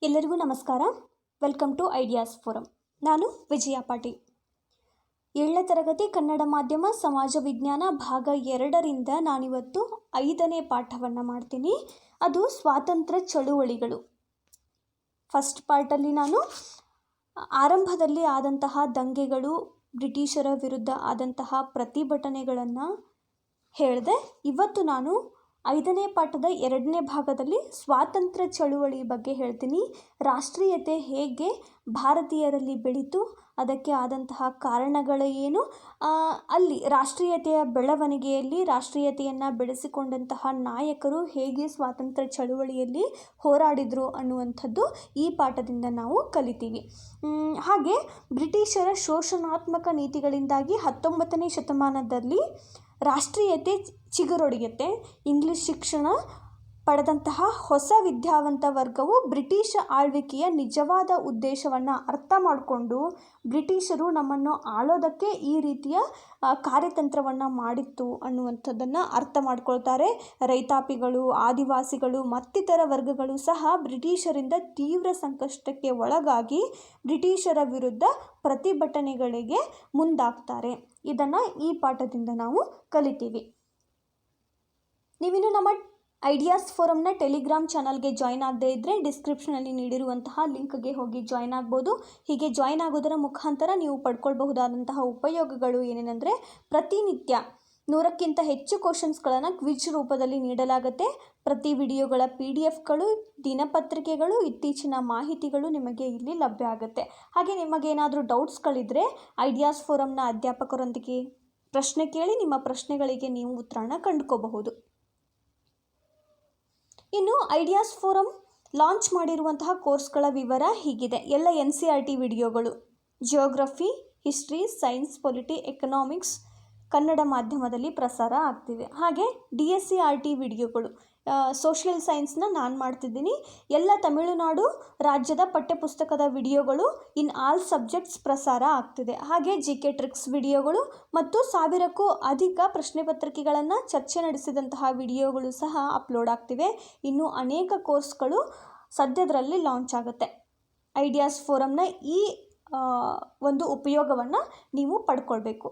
ಎಲ್ಲರಿಗೂ ನಮಸ್ಕಾರ. Welcome to Ideas Forum. ನಾನು ವಿಜಯ ಪಾಟೀಲ್. 7ನೇ ತರಗತಿ ಕನ್ನಡ ಮಾಧ್ಯಮ ಸಮಾಜ ವಿಜ್ಞಾನ ಭಾಗ 2ರಿಂದ ನಾನಿವತ್ತು 5ನೇ ಪಾಠವನ್ನು ಮಾಡ್ತೀನಿ. ಅದು ಸ್ವಾತಂತ್ರ್ಯ ಚಳುವಳಿಗಳು. ಫಸ್ಟ್ ಪಾರ್ಟಲ್ಲಿ ನಾನು ಆರಂಭದಲ್ಲಿ ಆದಂತಹ ದಂಗೆಗಳು, ಬ್ರಿಟಿಷರ ವಿರುದ್ಧ ಆದಂತಹ ಪ್ರತಿಭಟನೆಗಳನ್ನು ಹೇಳಿದೆ. ಇವತ್ತು ನಾನು 5ನೇ ಪಾಠದ 2ನೇ ಭಾಗದಲ್ಲಿ ಸ್ವಾತಂತ್ರ್ಯ ಚಳುವಳಿ ಬಗ್ಗೆ ಹೇಳ್ತೀನಿ. ರಾಷ್ಟ್ರೀಯತೆ ಹೇಗೆ ಭಾರತೀಯರಲ್ಲಿ ಬೆಳೀತು, ಅದಕ್ಕೆ ಆದಂತಹ ಕಾರಣಗಳು ಏನು, ಅಲ್ಲಿ ರಾಷ್ಟ್ರೀಯತೆಯ ಬೆಳವಣಿಗೆಯಲ್ಲಿ ರಾಷ್ಟ್ರೀಯತೆಯನ್ನು ಬೆಳೆಸಿಕೊಂಡಂತಹ ನಾಯಕರು ಹೇಗೆ ಸ್ವಾತಂತ್ರ್ಯ ಚಳುವಳಿಯಲ್ಲಿ ಹೋರಾಡಿದರು ಅನ್ನುವಂಥದ್ದು ಈ ಪಾಠದಿಂದ ನಾವು ಕಲಿತೀವಿ. ಹಾಗೆ ಬ್ರಿಟಿಷರ ಶೋಷಣಾತ್ಮಕ ನೀತಿಗಳಿಂದಾಗಿ 19ನೇ ಶತಮಾನದಲ್ಲಿ ರಾಷ್ಟ್ರೀಯತೆ ಚಿಗುರೊಡೆಯುತ್ತೆ. ಇಂಗ್ಲಿಷ್ ಶಿಕ್ಷಣ ಪಡೆದಂತಹ ಹೊಸ ವಿದ್ಯಾವಂತ ವರ್ಗವು ಬ್ರಿಟಿಷ್ ಆಳ್ವಿಕೆಯ ನಿಜವಾದ ಉದ್ದೇಶವನ್ನು ಅರ್ಥ ಮಾಡಿಕೊಂಡು ಬ್ರಿಟಿಷರು ನಮ್ಮನ್ನು ಆಳೋದಕ್ಕೆ ಈ ರೀತಿಯ ಕಾರ್ಯತಂತ್ರವನ್ನು ಮಾಡಿತ್ತು ಅನ್ನುವಂಥದ್ದನ್ನು ಅರ್ಥ ಮಾಡ್ಕೊಳ್ತಾರೆ. ರೈತಾಪಿಗಳು, ಆದಿವಾಸಿಗಳು ಮತ್ತಿತರ ವರ್ಗಗಳು ಸಹ ಬ್ರಿಟಿಷರಿಂದ ತೀವ್ರ ಸಂಕಷ್ಟಕ್ಕೆ ಒಳಗಾಗಿ ಬ್ರಿಟಿಷರ ವಿರುದ್ಧ ಪ್ರತಿಭಟನೆಗಳಿಗೆ ಮುಂದಾಗ್ತಾರೆ. ಇದನ್ನು ಈ ಪಾಠದಿಂದ ನಾವು ಕಲಿತೀವಿ. ನೀವಿನ್ನು ನಮ್ಮ ಐಡಿಯಾಸ್ ಫೋರಮ್ನ ಟೆಲಿಗ್ರಾಮ್ ಚಾನಲ್ಗೆ ಜಾಯ್ನ್ ಆಗದೇ ಇದ್ದರೆ ಡಿಸ್ಕ್ರಿಪ್ಷನಲ್ಲಿ ನೀಡಿರುವಂತಹ ಲಿಂಕ್ಗೆ ಹೋಗಿ ಜಾಯ್ನ್ ಆಗ್ಬೋದು. ಹೀಗೆ ಜಾಯ್ನ್ ಆಗೋದರ ಮುಖಾಂತರ ನೀವು ಪಡ್ಕೊಳ್ಬಹುದಾದಂತಹ ಉಪಯೋಗಗಳು ಏನೇನೆಂದರೆ, ಪ್ರತಿನಿತ್ಯ 100ಕ್ಕಿಂತ ಹೆಚ್ಚು ಕ್ವಶನ್ಸ್ಗಳನ್ನು ಕ್ವಿಜ್ ರೂಪದಲ್ಲಿ ನೀಡಲಾಗುತ್ತೆ. ಪ್ರತಿ ವಿಡಿಯೋಗಳ PDF-ಗಳು, ದಿನಪತ್ರಿಕೆಗಳು, ಇತ್ತೀಚಿನ ಮಾಹಿತಿಗಳು ನಿಮಗೆ ಇಲ್ಲಿ ಲಭ್ಯ ಆಗುತ್ತೆ. ಹಾಗೆ ನಿಮಗೇನಾದರೂ ಡೌಟ್ಸ್ಗಳಿದ್ದರೆ ಐಡಿಯಾಸ್ ಫೋರಮ್ನ ಅಧ್ಯಾಪಕರೊಂದಿಗೆ ಪ್ರಶ್ನೆ ಕೇಳಿ ನಿಮ್ಮ ಪ್ರಶ್ನೆಗಳಿಗೆ ನೀವು ಉತ್ತರನ ಕಂಡುಕೋಬಹುದು. ಇನ್ನು ಐಡಿಯಾಸ್ ಫೋರಮ್ ಲಾಂಚ್ ಮಾಡಿರುವಂತಹ ಕೋರ್ಸ್ಗಳ ವಿವರ ಹೀಗಿದೆ. ಎಲ್ಲ NCERT ವಿಡಿಯೋಗಳು, geography, history, science, polity, economics Kannada ಮಾಧ್ಯಮದಲ್ಲಿ ಪ್ರಸಾರ ಆಗ್ತಿವೆ. ಹಾಗೆ DSCRT ವಿಡಿಯೋಗಳು, ಸೋಷಿಯಲ್ ಸೈನ್ಸ್ನ ನಾನು ಮಾಡ್ತಿದ್ದೀನಿ. ಎಲ್ಲ ತಮಿಳುನಾಡು ರಾಜ್ಯದ ಪಠ್ಯಪುಸ್ತಕದ ವಿಡಿಯೋಗಳು ಇನ್ ಆಲ್ ಸಬ್ಜೆಕ್ಟ್ಸ್ ಪ್ರಸಾರ ಆಗ್ತಿದೆ. ಹಾಗೆ GK ಟ್ರಿಕ್ಸ್ ವಿಡಿಯೋಗಳು ಮತ್ತು 1000ಕ್ಕೂ ಅಧಿಕ ಪ್ರಶ್ನೆ ಪತ್ರಿಕೆಗಳನ್ನು ಚರ್ಚೆ ನಡೆಸಿದಂತಹ ವಿಡಿಯೋಗಳು ಸಹ ಅಪ್ಲೋಡ್ ಆಗ್ತಿವೆ. ಇನ್ನು ಅನೇಕ ಕೋರ್ಸ್ಗಳು ಸದ್ಯದರಲ್ಲಿ ಲಾಂಚ್ ಆಗುತ್ತೆ. ಐಡಿಯಾಸ್ ಫೋರಮ್ನ ಈ ಒಂದು ಉಪಯೋಗವನ್ನು ನೀವು ಪಡ್ಕೊಳ್ಬೇಕು.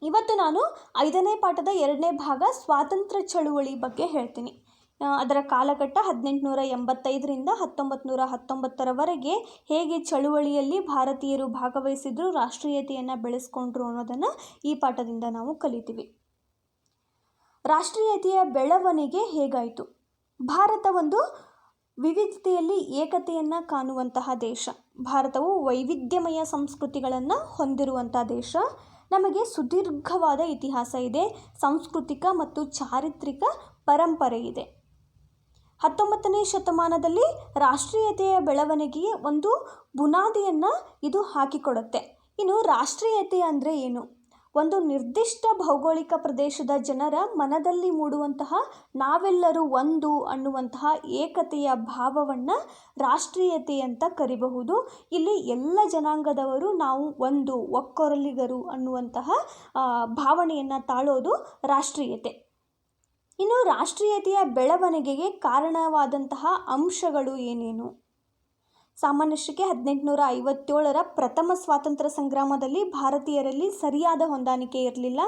ಇವತ್ತು ನಾನು 5ನೇ ಪಾಠದ 2ನೇ ಭಾಗ ಸ್ವಾತಂತ್ರ್ಯ ಚಳುವಳಿ ಬಗ್ಗೆ ಹೇಳ್ತೀನಿ. ಅದರ ಕಾಲಘಟ್ಟ 1885ರಿಂದ 1919ರವರೆಗೆ ಹೇಗೆ ಚಳುವಳಿಯಲ್ಲಿ ಭಾರತೀಯರು ಭಾಗವಹಿಸಿದ್ರು, ರಾಷ್ಟ್ರೀಯತೆಯನ್ನು ಬೆಳೆಸ್ಕೊಂಡ್ರು ಅನ್ನೋದನ್ನು ಈ ಪಾಠದಿಂದ ನಾವು ಕಲಿತೀವಿ. ರಾಷ್ಟ್ರೀಯತೆಯ ಬೆಳವಣಿಗೆ ಹೇಗಾಯಿತು? ಭಾರತ ಒಂದು ವಿವಿಧತೆಯಲ್ಲಿ ಏಕತೆಯನ್ನು ಕಾಣುವಂತಹ ದೇಶ. ಭಾರತವು ವೈವಿಧ್ಯಮಯ ಸಂಸ್ಕೃತಿಗಳನ್ನು ಹೊಂದಿರುವಂಥ ದೇಶ. ನಮಗೆ ಸುದೀರ್ಘವಾದ ಇತಿಹಾಸ ಇದೆ, ಸಾಂಸ್ಕೃತಿಕ ಮತ್ತು ಚಾರಿತ್ರಿಕ ಪರಂಪರೆ ಇದೆ. 19ನೇ ಶತಮಾನದಲ್ಲಿ ರಾಷ್ಟ್ರೀಯತೆಯ ಬೆಳವಣಿಗೆಗೆ ಒಂದು ಬುನಾದಿಯನ್ನು ಇದು ಹಾಕಿಕೊಡುತ್ತೆ. ಇನ್ನು ರಾಷ್ಟ್ರೀಯತೆ ಅಂದರೆ ಏನು? ಒಂದು ನಿರ್ದಿಷ್ಟ ಭೌಗೋಳಿಕ ಪ್ರದೇಶದ ಜನರ ಮನದಲ್ಲಿ ಮೂಡುವಂತಹ ನಾವೆಲ್ಲರೂ ಒಂದು ಅನ್ನುವಂತಹ ಏಕತೆಯ ಭಾವವನ್ನು ರಾಷ್ಟ್ರೀಯತೆ ಅಂತ ಕರಿಬಹುದು. ಇಲ್ಲಿ ಎಲ್ಲ ಜನಾಂಗದವರು ನಾವು ಒಂದು, ಒಕ್ಕೊರಲಿಗರು ಅನ್ನುವಂತಹ ಭಾವನೆಯನ್ನು ತಾಳೋದು ರಾಷ್ಟ್ರೀಯತೆ. ಇನ್ನು ರಾಷ್ಟ್ರೀಯತೆಯ ಬೆಳವಣಿಗೆಗೆ ಕಾರಣವಾದಂತಹ ಅಂಶಗಳು ಏನೇನು? ಸಾಮಾನ್ಯಕ್ಕೆ 1857ರ ಪ್ರಥಮ ಸ್ವಾತಂತ್ರ್ಯ ಸಂಗ್ರಾಮದಲ್ಲಿ ಭಾರತೀಯರಲ್ಲಿ ಸರಿಯಾದ ಹೊಂದಾಣಿಕೆ ಇರಲಿಲ್ಲ.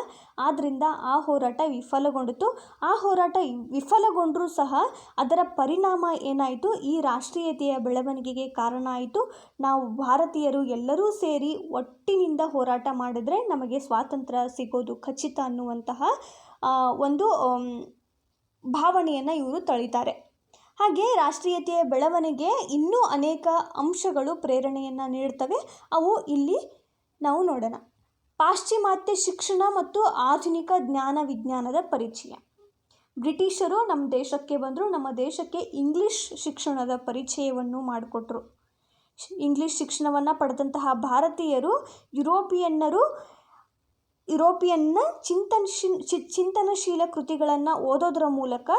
ಆದ್ದರಿಂದ ಆ ಹೋರಾಟ ವಿಫಲಗೊಂಡಿತು. ಆ ಹೋರಾಟ ವಿಫಲಗೊಂಡರೂ ಸಹ ಅದರ ಪರಿಣಾಮ ಏನಾಯಿತು? ಈ ರಾಷ್ಟ್ರೀಯತೆಯ ಬೆಳವಣಿಗೆಗೆ ಕಾರಣ ಆಯಿತು. ನಾವು ಭಾರತೀಯರು ಎಲ್ಲರೂ ಸೇರಿ ಒಟ್ಟಿನಿಂದ ಹೋರಾಟ ಮಾಡಿದರೆ ನಮಗೆ ಸ್ವಾತಂತ್ರ್ಯ ಸಿಗೋದು ಖಚಿತ ಅನ್ನುವಂತಹ ಒಂದು ಭಾವನೆಯನ್ನು ಇವರು ತಳಿತಾರೆ. ಹಾಗೆ ರಾಷ್ಟ್ರೀಯತೆಯ ಬೆಳವಣಿಗೆ ಇನ್ನೂ ಅನೇಕ ಅಂಶಗಳು ಪ್ರೇರಣೆಯನ್ನು ನೀಡ್ತವೆ. ಅವು ಇಲ್ಲಿ ನಾವು ನೋಡೋಣ. ಪಾಶ್ಚಿಮಾತ್ಯ ಶಿಕ್ಷಣ ಮತ್ತು ಆಧುನಿಕ ಜ್ಞಾನ ವಿಜ್ಞಾನದ ಪರಿಚಯ. ಬ್ರಿಟಿಷರು ನಮ್ಮ ದೇಶಕ್ಕೆ ಬಂದರು. ನಮ್ಮ ದೇಶಕ್ಕೆ ಇಂಗ್ಲಿಷ್ ಶಿಕ್ಷಣದ ಪರಿಚಯವನ್ನು ಮಾಡಿಕೊಟ್ರು. ಇಂಗ್ಲಿಷ್ ಶಿಕ್ಷಣವನ್ನು ಪಡೆದಂತಹ ಭಾರತೀಯರು ಯುರೋಪಿಯನ್ನ ಚಿಂತನಶೀಲ ಕೃತಿಗಳನ್ನು ಓದೋದರ ಮೂಲಕ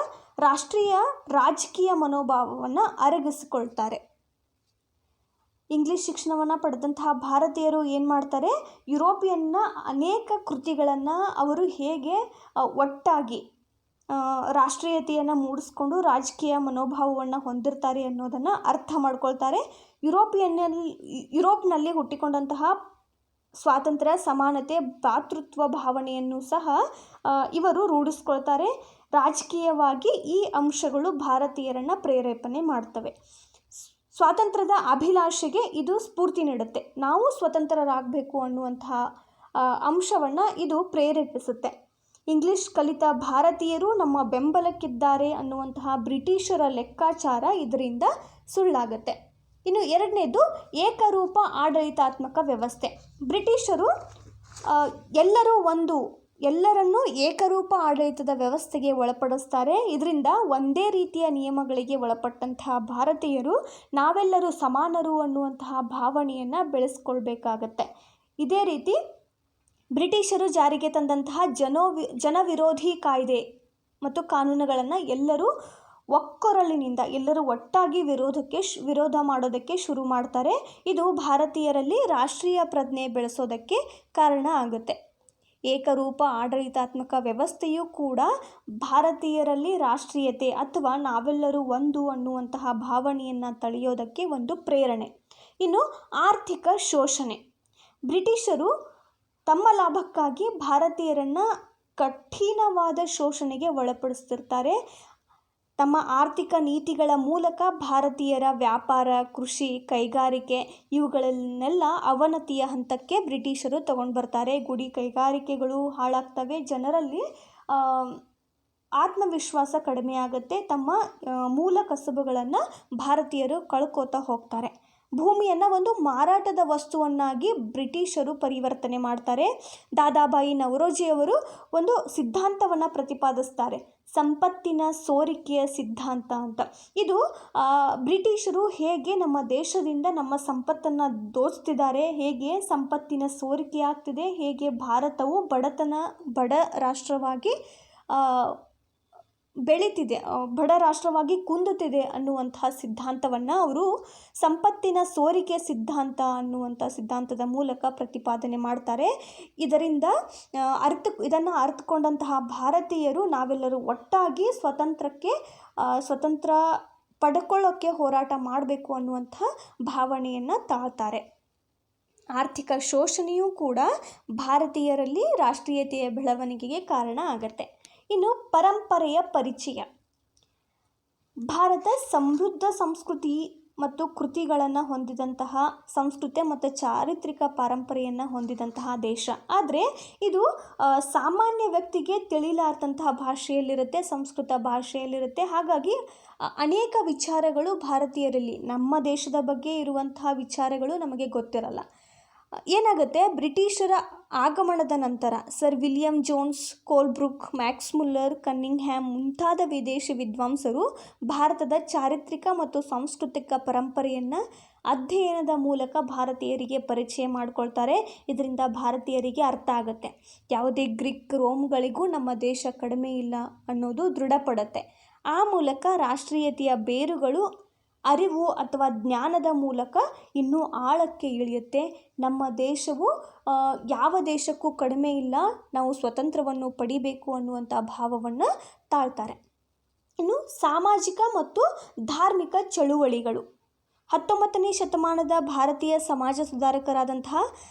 ರಾಷ್ಟ್ರೀಯ ರಾಜಕೀಯ ಮನೋಭಾವವನ್ನು ಅರಗಿಸಿಕೊಳ್ತಾರೆ. ಇಂಗ್ಲಿಷ್ ಶಿಕ್ಷಣವನ್ನು ಪಡೆದಂತಹ ಭಾರತೀಯರು ಏನು ಮಾಡ್ತಾರೆ? ಯುರೋಪಿಯನ್ನ ಅನೇಕ ಕೃತಿಗಳನ್ನು ಅವರು ಹೇಗೆ ಒಟ್ಟಾಗಿ ರಾಷ್ಟ್ರೀಯತೆಯನ್ನು ಮೂಡಿಸ್ಕೊಂಡು ರಾಜಕೀಯ ಮನೋಭಾವವನ್ನು ಹೊಂದಿರ್ತಾರೆ ಅನ್ನೋದನ್ನು ಅರ್ಥ ಮಾಡ್ಕೊಳ್ತಾರೆ. ಯುರೋಪ್ನಲ್ಲಿ ಹುಟ್ಟಿಕೊಂಡಂತಹ ಸ್ವಾತಂತ್ರ್ಯ, ಸಮಾನತೆ, ಭ್ರಾತೃತ್ವ ಭಾವನೆಯನ್ನು ಸಹ ಇವರು ರೂಢಿಸ್ಕೊಳ್ತಾರೆ. ರಾಜಕೀಯವಾಗಿ ಈ ಅಂಶಗಳು ಭಾರತೀಯರನ್ನು ಪ್ರೇರೇಪಣೆ ಮಾಡ್ತವೆ. ಸ್ವಾತಂತ್ರ್ಯದ ಅಭಿಲಾಷೆಗೆ ಇದು ಸ್ಫೂರ್ತಿ ನೀಡುತ್ತೆ. ನಾವು ಸ್ವತಂತ್ರರಾಗಬೇಕು ಅನ್ನುವಂತಹ ಅಂಶವನ್ನು ಇದು ಪ್ರೇರೇಪಿಸುತ್ತೆ. ಇಂಗ್ಲಿಷ್ ಕಲಿತ ಭಾರತೀಯರು ನಮ್ಮ ಬೆಂಬಲಕ್ಕಿದ್ದಾರೆ ಅನ್ನುವಂತಹ ಬ್ರಿಟಿಷರ ಲೆಕ್ಕಾಚಾರ ಇದರಿಂದ ಸುಳ್ಳಾಗತ್ತೆ. ಇನ್ನು ಎರಡನೇದು ಏಕರೂಪ ಆಡಳಿತಾತ್ಮಕ ವ್ಯವಸ್ಥೆ. ಬ್ರಿಟಿಷರು ಎಲ್ಲರನ್ನೂ ಏಕರೂಪ ಆಡಳಿತದ ವ್ಯವಸ್ಥೆಗೆ ಒಳಪಡಿಸ್ತಾರೆ. ಇದರಿಂದ ಒಂದೇ ರೀತಿಯ ನಿಯಮಗಳಿಗೆ ಒಳಪಟ್ಟಂತಹ ಭಾರತೀಯರು ನಾವೆಲ್ಲರೂ ಸಮಾನರು ಅನ್ನುವಂತಹ ಭಾವನೆಯನ್ನು ಬೆಳೆಸ್ಕೊಳ್ಬೇಕಾಗತ್ತೆ. ಇದೇ ರೀತಿ ಬ್ರಿಟಿಷರು ಜಾರಿಗೆ ತಂದಂತಹ ಜನವಿರೋಧಿ ಕಾಯ್ದೆ ಮತ್ತು ಕಾನೂನುಗಳನ್ನು ಎಲ್ಲರೂ ಒಕ್ಕೊರಲಿನಿಂದ ಎಲ್ಲರೂ ಒಟ್ಟಾಗಿ ವಿರೋಧ ಮಾಡೋದಕ್ಕೆ ಶುರು ಮಾಡ್ತಾರೆ. ಇದು ಭಾರತೀಯರಲ್ಲಿ ರಾಷ್ಟ್ರೀಯ ಪ್ರಜ್ಞೆ ಬೆಳೆಸೋದಕ್ಕೆ ಕಾರಣ ಆಗುತ್ತೆ. ಏಕರೂಪ ಆಡಳಿತಾತ್ಮಕ ವ್ಯವಸ್ಥೆಯೂ ಕೂಡ ಭಾರತೀಯರಲ್ಲಿ ರಾಷ್ಟ್ರೀಯತೆ ಅಥವಾ ನಾವೆಲ್ಲರೂ ಒಂದು ಅನ್ನುವಂತಹ ಭಾವನೆಯನ್ನು ತಳೆಯೋದಕ್ಕೆ ಒಂದು ಪ್ರೇರಣೆ. ಇನ್ನು ಆರ್ಥಿಕ ಶೋಷಣೆ. ಬ್ರಿಟಿಷರು ತಮ್ಮ ಲಾಭಕ್ಕಾಗಿ ಭಾರತೀಯರನ್ನು ಕಠಿಣವಾದ ಶೋಷಣೆಗೆ ಒಳಪಡಿಸ್ತಿರ್ತಾರೆ. ತಮ್ಮ ಆರ್ಥಿಕ ನೀತಿಗಳ ಮೂಲಕ ಭಾರತೀಯರ ವ್ಯಾಪಾರ, ಕೃಷಿ, ಕೈಗಾರಿಕೆ ಇವುಗಳನ್ನೆಲ್ಲ ಅವನತಿಯ ಹಂತಕ್ಕೆ ಬ್ರಿಟಿಷರು ತಗೊಂಡು ಬರ್ತಾರೆ. ಗುಡಿ ಕೈಗಾರಿಕೆಗಳು ಹಾಳಾಗ್ತವೆ. ಜನರಲ್ಲಿ ಆತ್ಮವಿಶ್ವಾಸ ಕಡಿಮೆ ಆಗುತ್ತೆ. ತಮ್ಮ ಮೂಲ ಕಸುಬುಗಳನ್ನು ಭಾರತೀಯರು ಕಳ್ಕೋತಾ ಹೋಗ್ತಾರೆ. ಭೂಮಿಯನ್ನು ಒಂದು ಮಾರಾಟದ ವಸ್ತುವನ್ನಾಗಿ ಬ್ರಿಟಿಷರು ಪರಿವರ್ತನೆ ಮಾಡ್ತಾರೆ. ದಾದಾಬಾಯಿ ನವರೋಜಿಯವರು ಒಂದು ಸಿದ್ಧಾಂತವನ್ನು ಪ್ರತಿಪಾದಿಸ್ತಾರೆ, ಸಂಪತ್ತಿನ ಸೋರಿಕೆಯ ಸಿದ್ಧಾಂತ ಅಂತ. ಇದು ಬ್ರಿಟಿಷರು ಹೇಗೆ ನಮ್ಮ ದೇಶದಿಂದ ನಮ್ಮ ಸಂಪತ್ತನ್ನು ದೋಚ್ತಿದ್ದಾರೆ, ಹೇಗೆ ಸಂಪತ್ತಿನ ಸೋರಿಕೆ ಆಗ್ತಿದೆ, ಹೇಗೆ ಭಾರತವು ಬಡ ರಾಷ್ಟ್ರವಾಗಿ ಬೆಳೀತಿದೆ, ಬಡ ರಾಷ್ಟ್ರವಾಗಿ ಕುಂದುತ್ತಿದೆ ಅನ್ನುವಂತಹ ಸಿದ್ಧಾಂತವನ್ನು ಅವರು ಸಂಪತ್ತಿನ ಸೋರಿಕೆ ಸಿದ್ಧಾಂತ ಅನ್ನುವಂಥ ಸಿದ್ಧಾಂತದ ಮೂಲಕ ಪ್ರತಿಪಾದನೆ ಮಾಡ್ತಾರೆ. ಇದನ್ನು ಅರ್ಥಕೊಂಡಂತಹ ಭಾರತೀಯರು ನಾವೆಲ್ಲರೂ ಒಟ್ಟಾಗಿ ಸ್ವತಂತ್ರ ಪಡ್ಕೊಳ್ಳೋಕ್ಕೆ ಹೋರಾಟ ಮಾಡಬೇಕು ಅನ್ನುವಂಥ ಭಾವನೆಯನ್ನು ತಾಳ್ತಾರೆ. ಆರ್ಥಿಕ ಶೋಷಣೆಯೂ ಕೂಡ ಭಾರತೀಯರಲ್ಲಿ ರಾಷ್ಟ್ರೀಯತೆಯ ಬೆಳವಣಿಗೆಗೆ ಕಾರಣ ಆಗತ್ತೆ. ಇನ್ನು ಪರಂಪರೆಯ ಪರಿಚಯ. ಭಾರತ ಸಮೃದ್ಧ ಸಂಸ್ಕೃತಿ ಮತ್ತು ಕೃತಿಗಳನ್ನು ಹೊಂದಿದಂತಹ ಸಂಸ್ಕೃತಿ ಮತ್ತು ಚಾರಿತ್ರಿಕ ಪರಂಪರೆಯನ್ನು ಹೊಂದಿದಂತಹ ದೇಶ. ಆದರೆ ಇದು ಸಾಮಾನ್ಯ ವ್ಯಕ್ತಿಗೆ ತಿಳಿಲಾರ್ದಂತಹ ಭಾಷೆಯಲ್ಲಿರುತ್ತೆ, ಸಂಸ್ಕೃತ ಭಾಷೆಯಲ್ಲಿರುತ್ತೆ. ಹಾಗಾಗಿ ಅನೇಕ ವಿಚಾರಗಳು ಭಾರತೀಯರಲ್ಲಿ, ನಮ್ಮ ದೇಶದ ಬಗ್ಗೆ ಇರುವಂತಹ ವಿಚಾರಗಳು ನಮಗೆ ಗೊತ್ತಿರಲ್ಲ. ಏನಾಗುತ್ತೆ, ಬ್ರಿಟಿಷರ ಆಗಮನದ ನಂತರ sir William Jones, Colebrooke, Max Muller, Cunningham ಮುಂತಾದ ವಿದೇಶಿ ವಿದ್ವಾಂಸರು ಭಾರತದ ಚಾರಿತ್ರಿಕ ಮತ್ತು ಸಾಂಸ್ಕೃತಿಕ ಪರಂಪರೆಯನ್ನು ಅಧ್ಯಯನದ ಮೂಲಕ ಭಾರತೀಯರಿಗೆ ಪರಿಚಯ ಮಾಡಿಕೊಳ್ತಾರೆ. ಇದರಿಂದ ಭಾರತೀಯರಿಗೆ ಅರ್ಥ ಆಗುತ್ತೆ, ಯಾವುದೇ ಗ್ರೀಕ್, ರೋಮ್ಗಳಿಗೂ ನಮ್ಮ ದೇಶ ಕಡಿಮೆ ಇಲ್ಲ ಅನ್ನೋದು ದೃಢಪಡುತ್ತೆ. ಆ ಮೂಲಕ ರಾಷ್ಟ್ರೀಯತೆಯ ಬೇರುಗಳು ಅರಿವು ಅಥವಾ ಜ್ಞಾನದ ಮೂಲಕ ಇನ್ನೂ ಆಳಕ್ಕೆ ಇಳಿಯುತ್ತೆ. ನಮ್ಮ ದೇಶವು ಯಾವ ದೇಶಕ್ಕೂ ಕಡಿಮೆ ಇಲ್ಲ, ನಾವು ಸ್ವತಂತ್ರವನ್ನು ಪಡಿಬೇಕು ಅನ್ನುವಂಥ ಭಾವವನ್ನು ತಾಳ್ತಾರೆ. ಇನ್ನು ಸಾಮಾಜಿಕ ಮತ್ತು ಧಾರ್ಮಿಕ ಚಳುವಳಿಗಳು. 19ನೇ ಶತಮಾನದ ಭಾರತೀಯ ಸಮಾಜ ಸುಧಾರಕರಾದಂತಹ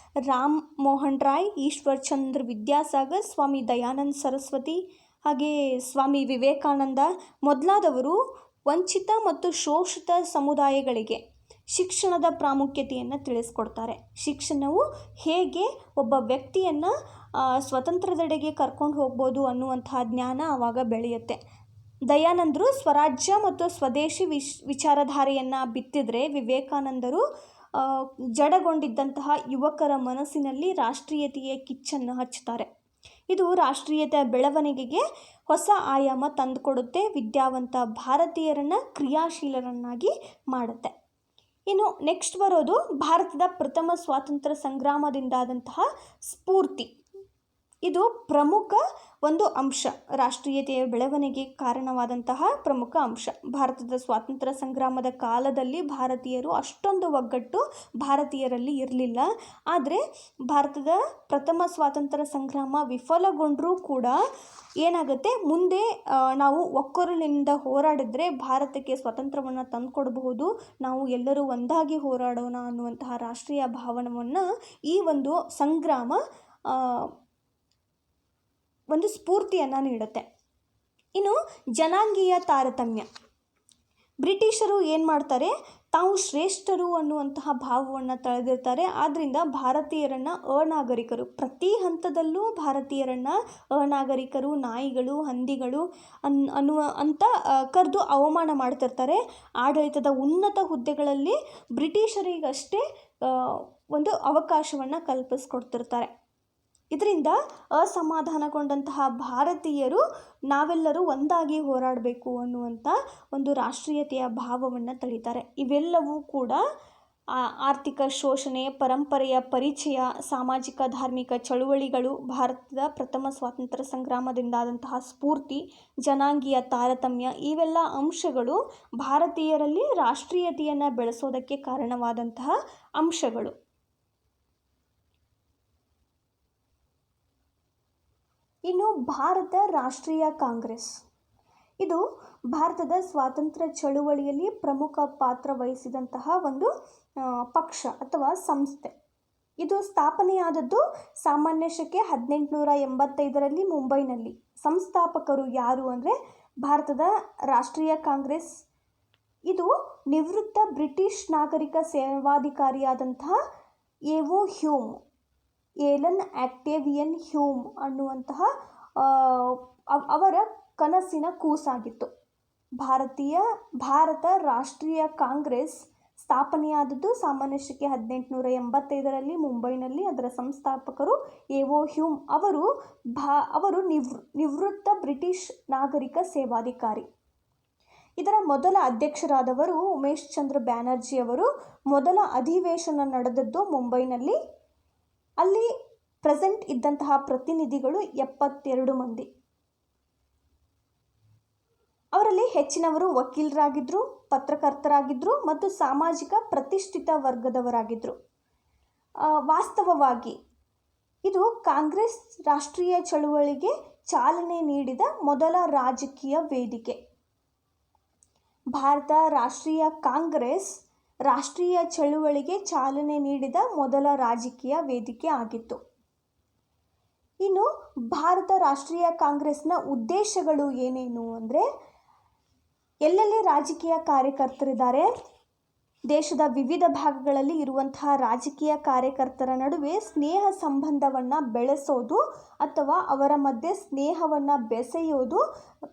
ರಾಮ್ ಮೋಹನ್ ರಾಯ್, ಈಶ್ವರ್ ಚಂದ್ರ ವಿದ್ಯಾಸಾಗರ್, ಸ್ವಾಮಿ ದಯಾನಂದ ಸರಸ್ವತಿ, ಹಾಗೆ ಸ್ವಾಮಿ ವಿವೇಕಾನಂದ ಮೊದಲಾದವರು ವಂಚಿತ ಮತ್ತು ಶೋಷಿತ ಸಮುದಾಯಗಳಿಗೆ ಶಿಕ್ಷಣದ ಪ್ರಾಮುಖ್ಯತೆಯನ್ನು ತಿಳಿಸ್ಕೊಡ್ತಾರೆ. ಶಿಕ್ಷಣವು ಹೇಗೆ ಒಬ್ಬ ವ್ಯಕ್ತಿಯನ್ನು ಸ್ವತಂತ್ರದೆಡೆಗೆ ಕರ್ಕೊಂಡು ಹೋಗ್ಬೋದು ಅನ್ನುವಂತಹ ಜ್ಞಾನ ಆವಾಗ ಬೆಳೆಯುತ್ತೆ. ದಯಾನಂದರು ಸ್ವರಾಜ್ಯ ಮತ್ತು ಸ್ವದೇಶಿ ವಿಚಾರಧಾರೆಯನ್ನು ಬಿತ್ತಿದ್ರೆ, ವಿವೇಕಾನಂದರು ಜಡಗೊಂಡಿದ್ದಂತಹ ಯುವಕರ ಮನಸ್ಸಿನಲ್ಲಿ ರಾಷ್ಟ್ರೀಯತೆಯ ಕಿಚ್ಚನ್ನು ಹಚ್ಚುತ್ತಾರೆ. ಇದು ರಾಷ್ಟ್ರೀಯತೆಯ ಬೆಳವಣಿಗೆಗೆ ಹೊಸ ಆಯಾಮ ತಂದುಕೊಡುತ್ತೆ, ವಿದ್ಯಾವಂತ ಭಾರತೀಯರನ್ನು ಕ್ರಿಯಾಶೀಲರನ್ನಾಗಿ ಮಾಡುತ್ತೆ. ಇನ್ನು ನೆಕ್ಸ್ಟ್ ಬರೋದು ಭಾರತದ ಪ್ರಥಮ ಸ್ವಾತಂತ್ರ್ಯ ಸಂಗ್ರಾಮದಿಂದಾದಂತಹ ಸ್ಫೂರ್ತಿ. ಇದು ಪ್ರಮುಖ ಒಂದು ಅಂಶ, ರಾಷ್ಟ್ರೀಯತೆಯ ಬೆಳವಣಿಗೆಗೆ ಕಾರಣವಾದಂತಹ ಪ್ರಮುಖ ಅಂಶ. ಭಾರತದ ಸ್ವಾತಂತ್ರ್ಯ ಸಂಗ್ರಾಮದ ಕಾಲದಲ್ಲಿ ಭಾರತೀಯರು ಅಷ್ಟೊಂದು ಒಗ್ಗಟ್ಟು ಭಾರತೀಯರಲ್ಲಿ ಇರಲಿಲ್ಲ. ಆದರೆ ಭಾರತದ ಪ್ರಥಮ ಸ್ವಾತಂತ್ರ್ಯ ಸಂಗ್ರಾಮ ವಿಫಲಗೊಂಡರೂ ಕೂಡ ಏನಾಗುತ್ತೆ, ಮುಂದೆ ನಾವು ಒಕ್ಕೊರಲಿನಿಂದ ಹೋರಾಡಿದ್ರೆ ಭಾರತಕ್ಕೆ ಸ್ವಾತಂತ್ರ್ಯವನ್ನು ತಂದುಕೊಡಬಹುದು, ನಾವು ಎಲ್ಲರೂ ಒಂದಾಗಿ ಹೋರಾಡೋಣ ಅನ್ನುವಂತಹ ರಾಷ್ಟ್ರೀಯ ಭಾವನೆಯನ್ನು ಈ ಒಂದು ಸಂಗ್ರಾಮ ಒಂದು ಸ್ಫೂರ್ತಿಯನ್ನು ನೀಡುತ್ತೆ. ಇನ್ನು ಜನಾಂಗೀಯ ತಾರತಮ್ಯ. ಬ್ರಿಟಿಷರು ಏನು ಮಾಡ್ತಾರೆ, ತಾವು ಶ್ರೇಷ್ಠರು ಅನ್ನುವಂತಹ ಭಾವವನ್ನು ತಳೆದಿರ್ತಾರೆ. ಆದ್ದರಿಂದ ಭಾರತೀಯರನ್ನು ಅನಾಗರಿಕರು, ಪ್ರತಿ ಹಂತದಲ್ಲೂ ಭಾರತೀಯರನ್ನು ಅನಾಗರಿಕರು, ನಾಯಿಗಳು, ಹಂದಿಗಳು ಅಂತ ಕರೆದು ಅವಮಾನ ಮಾಡ್ತಿರ್ತಾರೆ. ಆಡಳಿತದ ಉನ್ನತ ಹುದ್ದೆಗಳಲ್ಲಿ ಬ್ರಿಟಿಷರಿಗಷ್ಟೇ ಒಂದು ಅವಕಾಶವನ್ನು ಕಲ್ಪಿಸ್ಕೊಡ್ತಿರ್ತಾರೆ. ಇದರಿಂದ ಅಸಮಾಧಾನಗೊಂಡಂತಹ ಭಾರತೀಯರು ನಾವೆಲ್ಲರೂ ಒಂದಾಗಿ ಹೋರಾಡಬೇಕು ಅನ್ನುವಂಥ ಒಂದು ರಾಷ್ಟ್ರೀಯತೆಯ ಭಾವವನ್ನು ತಳೀತಾರೆ. ಇವೆಲ್ಲವೂ ಕೂಡ ಆರ್ಥಿಕ ಶೋಷಣೆ, ಪರಂಪರೆಯ ಪರಿಚಯ, ಸಾಮಾಜಿಕ ಧಾರ್ಮಿಕ ಚಳುವಳಿಗಳು, ಭಾರತದ ಪ್ರಥಮ ಸ್ವಾತಂತ್ರ್ಯ ಸಂಗ್ರಾಮದಿಂದಾದಂತಹ ಸ್ಫೂರ್ತಿ, ಜನಾಂಗೀಯ ತಾರತಮ್ಯ, ಇವೆಲ್ಲ ಅಂಶಗಳು ಭಾರತೀಯರಲ್ಲಿ ರಾಷ್ಟ್ರೀಯತೆಯನ್ನು ಬೆಳೆಸೋದಕ್ಕೆ ಕಾರಣವಾದಂತಹ ಅಂಶಗಳು. ಇನ್ನು ಭಾರತ ರಾಷ್ಟ್ರೀಯ ಕಾಂಗ್ರೆಸ್, ಇದು ಭಾರತದ ಸ್ವಾತಂತ್ರ್ಯ ಚಳುವಳಿಯಲ್ಲಿ ಪ್ರಮುಖ ಪಾತ್ರ ವಹಿಸಿದಂತಹ ಒಂದು ಪಕ್ಷ ಅಥವಾ ಸಂಸ್ಥೆ. ಇದು ಸ್ಥಾಪನೆಯಾದದ್ದು ಸಾಮಾನ್ಯ ಶಕೆ 1885ರಲ್ಲಿ ಮುಂಬೈನಲ್ಲಿ. ಸಂಸ್ಥಾಪಕರು ಯಾರು ಅಂದರೆ ಭಾರತದ ರಾಷ್ಟ್ರೀಯ ಕಾಂಗ್ರೆಸ್. ಇದು ನಿವೃತ್ತ ಬ್ರಿಟಿಷ್ ನಾಗರಿಕ ಸೇವಾಧಿಕಾರಿಯಾದಂತಹ ಎವೋ ಹ್ಯೂಮ್, ಏಲನ್ ಆಕ್ಟೇವಿಯನ್ ಹ್ಯೂಮ್ ಅನ್ನುವಂತಹ ಅವರ ಕನಸಿನ ಕೂಸಾಗಿತ್ತು. ಭಾರತ ರಾಷ್ಟ್ರೀಯ ಕಾಂಗ್ರೆಸ್ ಸ್ಥಾಪನೆಯಾದದ್ದು ಸಾಮಾನ್ಯ ಶಕೆ 1885ರಲ್ಲಿ ಮುಂಬೈನಲ್ಲಿ. ಅದರ ಸಂಸ್ಥಾಪಕರು ಎವೋ ಹ್ಯೂಮ್. ಅವರು ನಿವೃತ್ತ ಬ್ರಿಟಿಷ್ ನಾಗರಿಕ ಸೇವಾಧಿಕಾರಿ. ಇದರ ಮೊದಲ ಅಧ್ಯಕ್ಷರಾದವರು ಉಮೇಶ್ ಚಂದ್ರ ಬ್ಯಾನರ್ಜಿಯವರು. ಮೊದಲ ಅಧಿವೇಶನ ನಡೆದದ್ದು ಮುಂಬೈನಲ್ಲಿ. ಅಲ್ಲಿ ಪ್ರೆಸೆಂಟ್ ಇದ್ದಂತಹ ಪ್ರತಿನಿಧಿಗಳು 72 ಮಂದಿ. ಅವರಲ್ಲಿ ಹೆಚ್ಚಿನವರು ವಕೀಲರಾಗಿದ್ದರು, ಪತ್ರಕರ್ತರಾಗಿದ್ದರು ಮತ್ತು ಸಾಮಾಜಿಕ ಪ್ರತಿಷ್ಠಿತ ವರ್ಗದವರಾಗಿದ್ದರು. ವಾಸ್ತವವಾಗಿ ಇದು ಕಾಂಗ್ರೆಸ್ ರಾಷ್ಟ್ರೀಯ ಚಳುವಳಿಗೆ ಚಾಲನೆ ನೀಡಿದ ಮೊದಲ ರಾಜಕೀಯ ವೇದಿಕೆ. ಭಾರತ ರಾಷ್ಟ್ರೀಯ ಕಾಂಗ್ರೆಸ್ ರಾಷ್ಟ್ರೀಯ ಚಳುವಳಿಗೆ ಚಾಲನೆ ನೀಡಿದ ಮೊದಲ ರಾಜಕೀಯ ವೇದಿಕೆ ಆಗಿತ್ತು. ಇನ್ನು ಭಾರತ ರಾಷ್ಟ್ರೀಯ ಕಾಂಗ್ರೆಸ್ನ ಉದ್ದೇಶಗಳು ಏನೇನು ಅಂದರೆ, ಎಲ್ಲೆಲ್ಲಿ ರಾಜಕೀಯ ಕಾರ್ಯಕರ್ತರಿದ್ದಾರೆ, ದೇಶದ ವಿವಿಧ ಭಾಗಗಳಲ್ಲಿ ಇರುವಂತಹ ರಾಜಕೀಯ ಕಾರ್ಯಕರ್ತರ ನಡುವೆ ಸ್ನೇಹ ಸಂಬಂಧವನ್ನು ಬೆಳೆಸೋದು ಅಥವಾ ಅವರ ಮಧ್ಯೆ ಸ್ನೇಹವನ್ನು ಬೆಸೆಯೋದು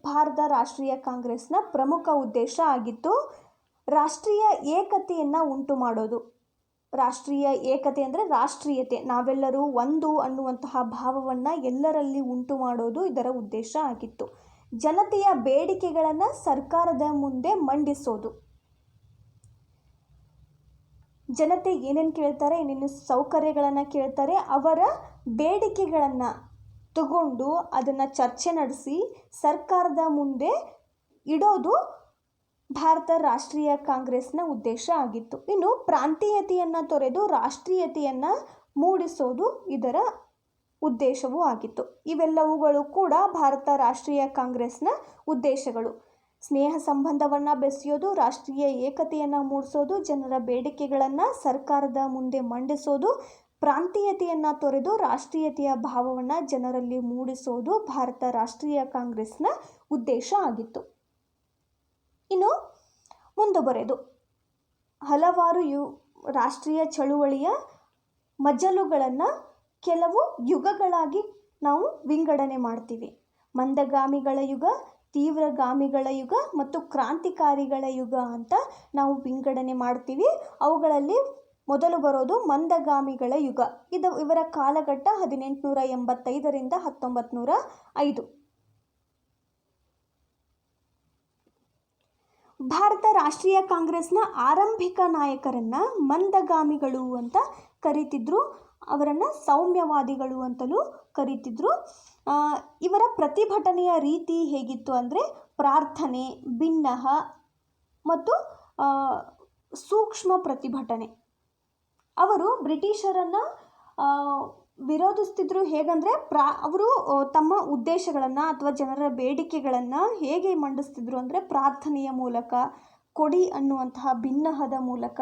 ಭಾರತ ರಾಷ್ಟ್ರೀಯ ಕಾಂಗ್ರೆಸ್ನ ಪ್ರಮುಖ ಉದ್ದೇಶ ಆಗಿತ್ತು. ರಾಷ್ಟ್ರೀಯ ಏಕತೆಯನ್ನು ಉಂಟು ಮಾಡೋದು. ರಾಷ್ಟ್ರೀಯ ಏಕತೆ ಅಂದರೆ ರಾಷ್ಟ್ರೀಯತೆ, ನಾವೆಲ್ಲರೂ ಒಂದು ಅನ್ನುವಂತಹ ಭಾವವನ್ನು ಎಲ್ಲರಲ್ಲಿ ಉಂಟು ಮಾಡೋದು ಇದರ ಉದ್ದೇಶ ಆಗಿತ್ತು. ಜನತೆಯ ಬೇಡಿಕೆಗಳನ್ನು ಸರ್ಕಾರದ ಮುಂದೆ ಮಂಡಿಸೋದು. ಜನತೆ ಏನೇನು ಕೇಳ್ತಾರೆ, ಏನೇನು ಸೌಕರ್ಯಗಳನ್ನು ಕೇಳ್ತಾರೆ, ಅವರ ಬೇಡಿಕೆಗಳನ್ನು ತಗೊಂಡು ಅದನ್ನು ಚರ್ಚೆ ನಡೆಸಿ ಸರ್ಕಾರದ ಮುಂದೆ ಇಡೋದು ಭಾರತ ರಾಷ್ಟ್ರೀಯ ಕಾಂಗ್ರೆಸ್ನ ಉದ್ದೇಶ ಆಗಿತ್ತು. ಇನ್ನು ಪ್ರಾಂತೀಯತೆಯನ್ನು ತೊರೆದು ರಾಷ್ಟ್ರೀಯತೆಯನ್ನು ಮೂಡಿಸೋದು ಇದರ ಉದ್ದೇಶವೂ ಆಗಿತ್ತು. ಇವೆಲ್ಲವುಗಳು ಕೂಡ ಭಾರತ ರಾಷ್ಟ್ರೀಯ ಕಾಂಗ್ರೆಸ್ನ ಉದ್ದೇಶಗಳು. ಸ್ನೇಹ ಸಂಬಂಧವನ್ನು ಬೆಸೆಯೋದು, ರಾಷ್ಟ್ರೀಯ ಏಕತೆಯನ್ನು ಮೂಡಿಸೋದು, ಜನರ ಬೇಡಿಕೆಗಳನ್ನು ಸರ್ಕಾರದ ಮುಂದೆ ಮಂಡಿಸೋದು, ಪ್ರಾಂತೀಯತೆಯನ್ನು ತೊರೆದು ರಾಷ್ಟ್ರೀಯತೆಯ ಭಾವವನ್ನು ಜನರಲ್ಲಿ ಮೂಡಿಸೋದು ಭಾರತ ರಾಷ್ಟ್ರೀಯ ಕಾಂಗ್ರೆಸ್ನ ಉದ್ದೇಶ ಆಗಿತ್ತು. ಇನ್ನು ಮುಂದುವರೆದು ಹಲವಾರು ರಾಷ್ಟ್ರೀಯ ಚಳುವಳಿಯ ಮಜಲುಗಳನ್ನು ಕೆಲವು ಯುಗಗಳಾಗಿ ನಾವು ವಿಂಗಡಣೆ ಮಾಡ್ತೀವಿ. ಮಂದಗಾಮಿಗಳ ಯುಗ, ತೀವ್ರಗಾಮಿಗಳ ಯುಗ ಮತ್ತು ಕ್ರಾಂತಿಕಾರಿಗಳ ಯುಗ ಅಂತ ನಾವು ವಿಂಗಡಣೆ ಮಾಡ್ತೀವಿ. ಅವುಗಳಲ್ಲಿ ಮೊದಲು ಬರೋದು ಮಂದಗಾಮಿಗಳ ಯುಗ. ಇವರ ಕಾಲಘಟ್ಟ 1885ರಿಂದ 1905. ಭಾರತ ರಾಷ್ಟ್ರೀಯ ಕಾಂಗ್ರೆಸ್ನ ಆರಂಭಿಕ ನಾಯಕರನ್ನು ಮಂದಗಾಮಿಗಳು ಅಂತ ಕರೀತಿದ್ರು. ಅವರನ್ನು ಸೌಮ್ಯವಾದಿಗಳು ಅಂತಲೂ ಕರೀತಿದ್ರು. ಇವರ ಪ್ರತಿಭಟನೆಯ ರೀತಿ ಹೇಗಿತ್ತು ಅಂದರೆ ಪ್ರಾರ್ಥನೆ, ಬಿನ್ನಹ ಮತ್ತು ಸೂಕ್ಷ್ಮ ಪ್ರತಿಭಟನೆ. ಅವರು ಬ್ರಿಟಿಷರನ್ನು ವಿರೋಧಿಸ್ತಿದ್ರು. ಹೇಗಂದರೆ ಅವರು ತಮ್ಮ ಉದ್ದೇಶಗಳನ್ನು ಅಥವಾ ಜನರ ಬೇಡಿಕೆಗಳನ್ನು ಹೇಗೆ ಮಂಡಿಸ್ತಿದ್ರು ಅಂದರೆ ಪ್ರಾರ್ಥನೆಯ ಮೂಲಕ, ಕೊಡಿ ಅನ್ನುವಂತಹ ಬಿನ್ನಹದ ಮೂಲಕ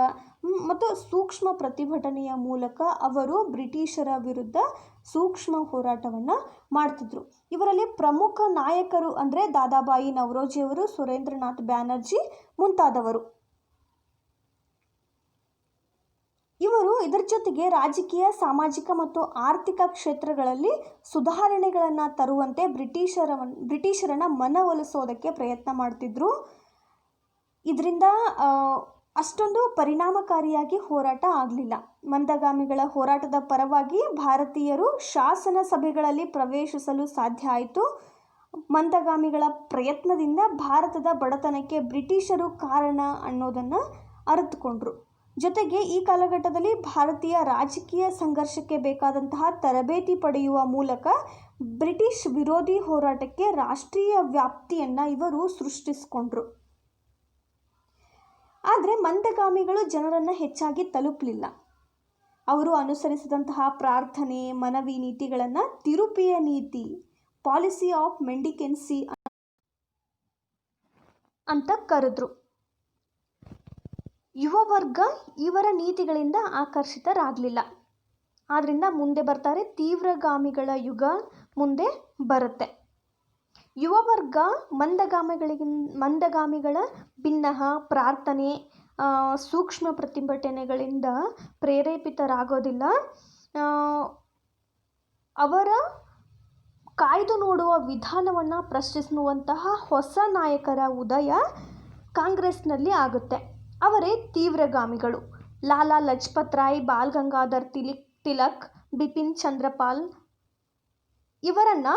ಮತ್ತು ಸೂಕ್ಷ್ಮ ಪ್ರತಿಭಟನೆಯ ಮೂಲಕ ಅವರು ಬ್ರಿಟಿಷರ ವಿರುದ್ಧ ಸೂಕ್ಷ್ಮ ಹೋರಾಟವನ್ನು ಮಾಡ್ತಿದ್ರು. ಇವರಲ್ಲಿ ಪ್ರಮುಖ ನಾಯಕರು ಅಂದರೆ ದಾದಾಬಾಯಿ ನವರೋಜಿಯವರು, ಸುರೇಂದ್ರನಾಥ್ ಬ್ಯಾನರ್ಜಿ ಮುಂತಾದವರು. ಇವರು ಇದರ ಜೊತೆಗೆ ರಾಜಕೀಯ, ಸಾಮಾಜಿಕ ಮತ್ತು ಆರ್ಥಿಕ ಕ್ಷೇತ್ರಗಳಲ್ಲಿ ಸುಧಾರಣೆಗಳನ್ನು ತರುವಂತೆ ಬ್ರಿಟಿಷರನ್ನು ಮನವೊಲಿಸೋದಕ್ಕೆ ಪ್ರಯತ್ನ ಮಾಡ್ತಿದ್ರು. ಇದರಿಂದ ಅಷ್ಟೊಂದು ಪರಿಣಾಮಕಾರಿಯಾಗಿ ಹೋರಾಟ ಆಗಲಿಲ್ಲ. ಮಂದಗಾಮಿಗಳ ಹೋರಾಟದ ಪರವಾಗಿ ಭಾರತೀಯರು ಶಾಸನ ಸಭೆಗಳಲ್ಲಿ ಪ್ರವೇಶಿಸಲು ಸಾಧ್ಯ ಆಯಿತು. ಮಂದಗಾಮಿಗಳ ಪ್ರಯತ್ನದಿಂದ ಭಾರತದ ಬಡತನಕ್ಕೆ ಬ್ರಿಟಿಷರು ಕಾರಣ ಅನ್ನೋದನ್ನು ಅರಿತುಕೊಂಡ್ರು. ಜೊತೆಗೆ ಈ ಕಾಲಘಟ್ಟದಲ್ಲಿ ಭಾರತೀಯ ರಾಜಕೀಯ ಸಂಘರ್ಷಕ್ಕೆ ಬೇಕಾದಂತಹ ತರಬೇತಿ ಪಡೆಯುವ ಮೂಲಕ ಬ್ರಿಟಿಷ್ ವಿರೋಧಿ ಹೋರಾಟಕ್ಕೆ ರಾಷ್ಟ್ರೀಯ ವ್ಯಾಪ್ತಿಯನ್ನು ಇವರು ಸೃಷ್ಟಿಸಿಕೊಂಡ್ರು. ಆದರೆ ಮಂದಗಾಮಿಗಳು ಜನರನ್ನು ಹೆಚ್ಚಾಗಿ ತಲುಪಲಿಲ್ಲ. ಅವರು ಅನುಸರಿಸಿದಂತಹ ಪ್ರಾರ್ಥನೆ, ಮನವಿ ನೀತಿಗಳನ್ನು ತಿರುಪೆಯ ನೀತಿ, ಪಾಲಿಸಿ ಆಫ್ ಮೆಂಡಿಕೆನ್ಸಿ ಅಂತ ಕರೆದ್ರು. ಯುವ ವರ್ಗ ಇವರ ನೀತಿಗಳಿಂದ ಆಕರ್ಷಿತರಾಗಲಿಲ್ಲ. ಆದ್ದರಿಂದ ಮುಂದೆ ಬರ್ತಾರೆ, ತೀವ್ರಗಾಮಿಗಳ ಯುಗ ಮುಂದೆ ಬರುತ್ತೆ. ಯುವ ವರ್ಗ ಮಂದಗಾಮಿಗಳ ಬಿನ್ನಹ, ಪ್ರಾರ್ಥನೆ, ಸೂಕ್ಷ್ಮ ಪ್ರತಿಭಟನೆಗಳಿಂದ ಪ್ರೇರೇಪಿತರಾಗೋದಿಲ್ಲ. ಅವರ ಕಾಯ್ದು ನೋಡುವ ವಿಧಾನವನ್ನು ಪ್ರಶ್ನಿಸುವಂತಹ ಹೊಸ ನಾಯಕರ ಉದಯ ಕಾಂಗ್ರೆಸ್ನಲ್ಲಿ ಆಗುತ್ತೆ. ಅವರೇ ತೀವ್ರಗಾಮಿಗಳು. ಲಾಲಾ ಲಜಪತ್ ರಾಯ್, ಬಾಲ್ ಗಂಗಾಧರ್ ತಿಲಕ್, ಬಿಪಿನ್ ಚಂದ್ರಪಾಲ್ ಇವರನ್ನು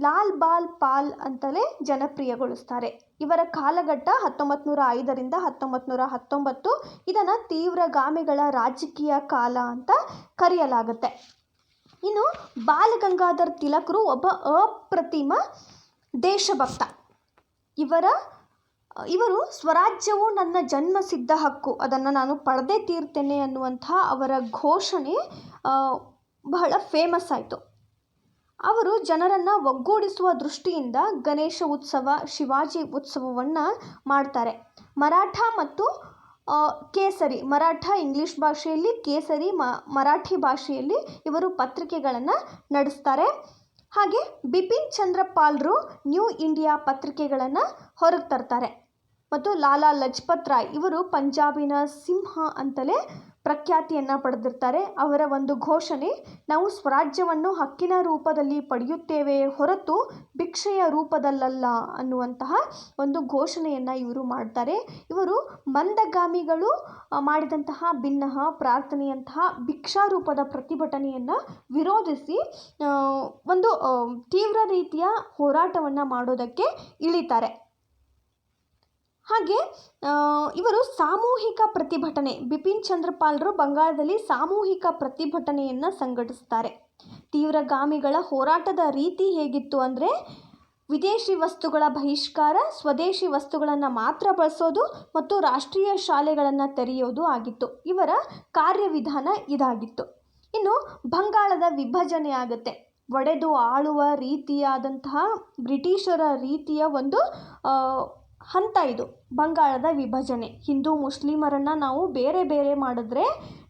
ಲಾಲ್ ಬಾಲ್ ಪಾಲ್ ಅಂತಲೇ ಜನಪ್ರಿಯಗೊಳಿಸ್ತಾರೆ. ಇವರ ಕಾಲಘಟ್ಟ 1905ರಿಂದ 1919. ಇದನ್ನು ತೀವ್ರಗಾಮಿಗಳ ರಾಜಕೀಯ ಕಾಲ ಅಂತ ಕರೆಯಲಾಗುತ್ತೆ. ಇನ್ನು ಬಾಲ್ ಗಂಗಾಧರ್ ತಿಲಕರು ಒಬ್ಬ ಅಪ್ರತಿಮ ದೇಶಭಕ್ತ. ಇವರು ಸ್ವರಾಜ್ಯವು ನನ್ನ ಜನ್ಮಸಿದ್ಧ ಹಕ್ಕು, ಅದನ್ನು ನಾನು ಪಡೆದೇ ತೀರ್ತೇನೆ ಅನ್ನುವಂಥ ಅವರ ಘೋಷಣೆ ಬಹಳ ಫೇಮಸ್ ಆಯಿತು. ಅವರು ಜನರನ್ನು ಒಗ್ಗೂಡಿಸುವ ದೃಷ್ಟಿಯಿಂದ ಗಣೇಶ ಉತ್ಸವ, ಶಿವಾಜಿ ಉತ್ಸವವನ್ನು ಮಾಡ್ತಾರೆ. ಮರಾಠ ಮತ್ತು ಕೇಸರಿ, ಮರಾಠ ಇಂಗ್ಲೀಷ್ ಭಾಷೆಯಲ್ಲಿ, ಕೇಸರಿ ಮರಾಠಿ ಭಾಷೆಯಲ್ಲಿ ಇವರು ಪತ್ರಿಕೆಗಳನ್ನು ನಡೆಸ್ತಾರೆ. ಹಾಗೆ ಬಿಪಿನ್ ಚಂದ್ರಪಾಲ್ರು ನ್ಯೂ ಇಂಡಿಯಾ ಪತ್ರಿಕೆಗಳನ್ನು ಹೊರಗೆ ತರ್ತಾರೆ. ಮತ್ತು ಲಾಲಾ ಲಜಪತ್ ರಾಯ್ ಇವರು ಪಂಜಾಬಿನ ಸಿಂಹ ಅಂತಲೇ ಪ್ರಖ್ಯಾತಿಯನ್ನು ಪಡೆದಿರ್ತಾರೆ. ಅವರ ಒಂದು ಘೋಷಣೆ, ನಾವು ಸ್ವರಾಜ್ಯವನ್ನು ಹಕ್ಕಿನ ರೂಪದಲ್ಲಿ ಪಡೆಯುತ್ತೇವೆ ಹೊರತು ಭಿಕ್ಷೆಯ ರೂಪದಲ್ಲಲ್ಲ ಅನ್ನುವಂತಹ ಒಂದು ಘೋಷಣೆಯನ್ನು ಇವರು ಮಾಡ್ತಾರೆ. ಇವರು ಮಂದಗಾಮಿಗಳು ಮಾಡಿದಂತಹ ಬಿನ್ನಹ, ಪ್ರಾರ್ಥನೆಯಂತಹ ಭಿಕ್ಷಾರೂಪದ ಪ್ರತಿಭಟನೆಯನ್ನು ವಿರೋಧಿಸಿ ಒಂದು ತೀವ್ರ ರೀತಿಯ ಹೋರಾಟವನ್ನು ಮಾಡೋದಕ್ಕೆ ಇಳಿತಾರೆ. ಹಾಗೆ ಇವರು ಸಾಮೂಹಿಕ ಪ್ರತಿಭಟನೆ, ಬಿಪಿನ್ ಚಂದ್ರಪಾಲ್ರು ಬಂಗಾಳದಲ್ಲಿ ಸಾಮೂಹಿಕ ಪ್ರತಿಭಟನೆಯನ್ನು ಸಂಘಟಿಸ್ತಾರೆ. ತೀವ್ರಗಾಮಿಗಳ ಹೋರಾಟದ ರೀತಿ ಹೇಗಿತ್ತು ಅಂದರೆ ವಿದೇಶಿ ವಸ್ತುಗಳ ಬಹಿಷ್ಕಾರ, ಸ್ವದೇಶಿ ವಸ್ತುಗಳನ್ನು ಮಾತ್ರ ಬಳಸೋದು ಮತ್ತು ರಾಷ್ಟ್ರೀಯ ಶಾಲೆಗಳನ್ನು ತೆರೆಯೋದು ಆಗಿತ್ತು. ಇವರ ಕಾರ್ಯವಿಧಾನ ಇದಾಗಿತ್ತು. ಇನ್ನು ಬಂಗಾಳದ ವಿಭಜನೆ ಆಗುತ್ತೆ. ಒಡೆದು ಆಳುವ ರೀತಿಯಾದಂತಹ ಬ್ರಿಟಿಷರ ರೀತಿಯ ಒಂದು ಹಂತ ಇದು ಬಂಗಾಳದ ವಿಭಜನೆ. ಹಿಂದೂ ಮುಸ್ಲಿಮರನ್ನು ನಾವು ಬೇರೆ ಬೇರೆ ಮಾಡಿದ್ರೆ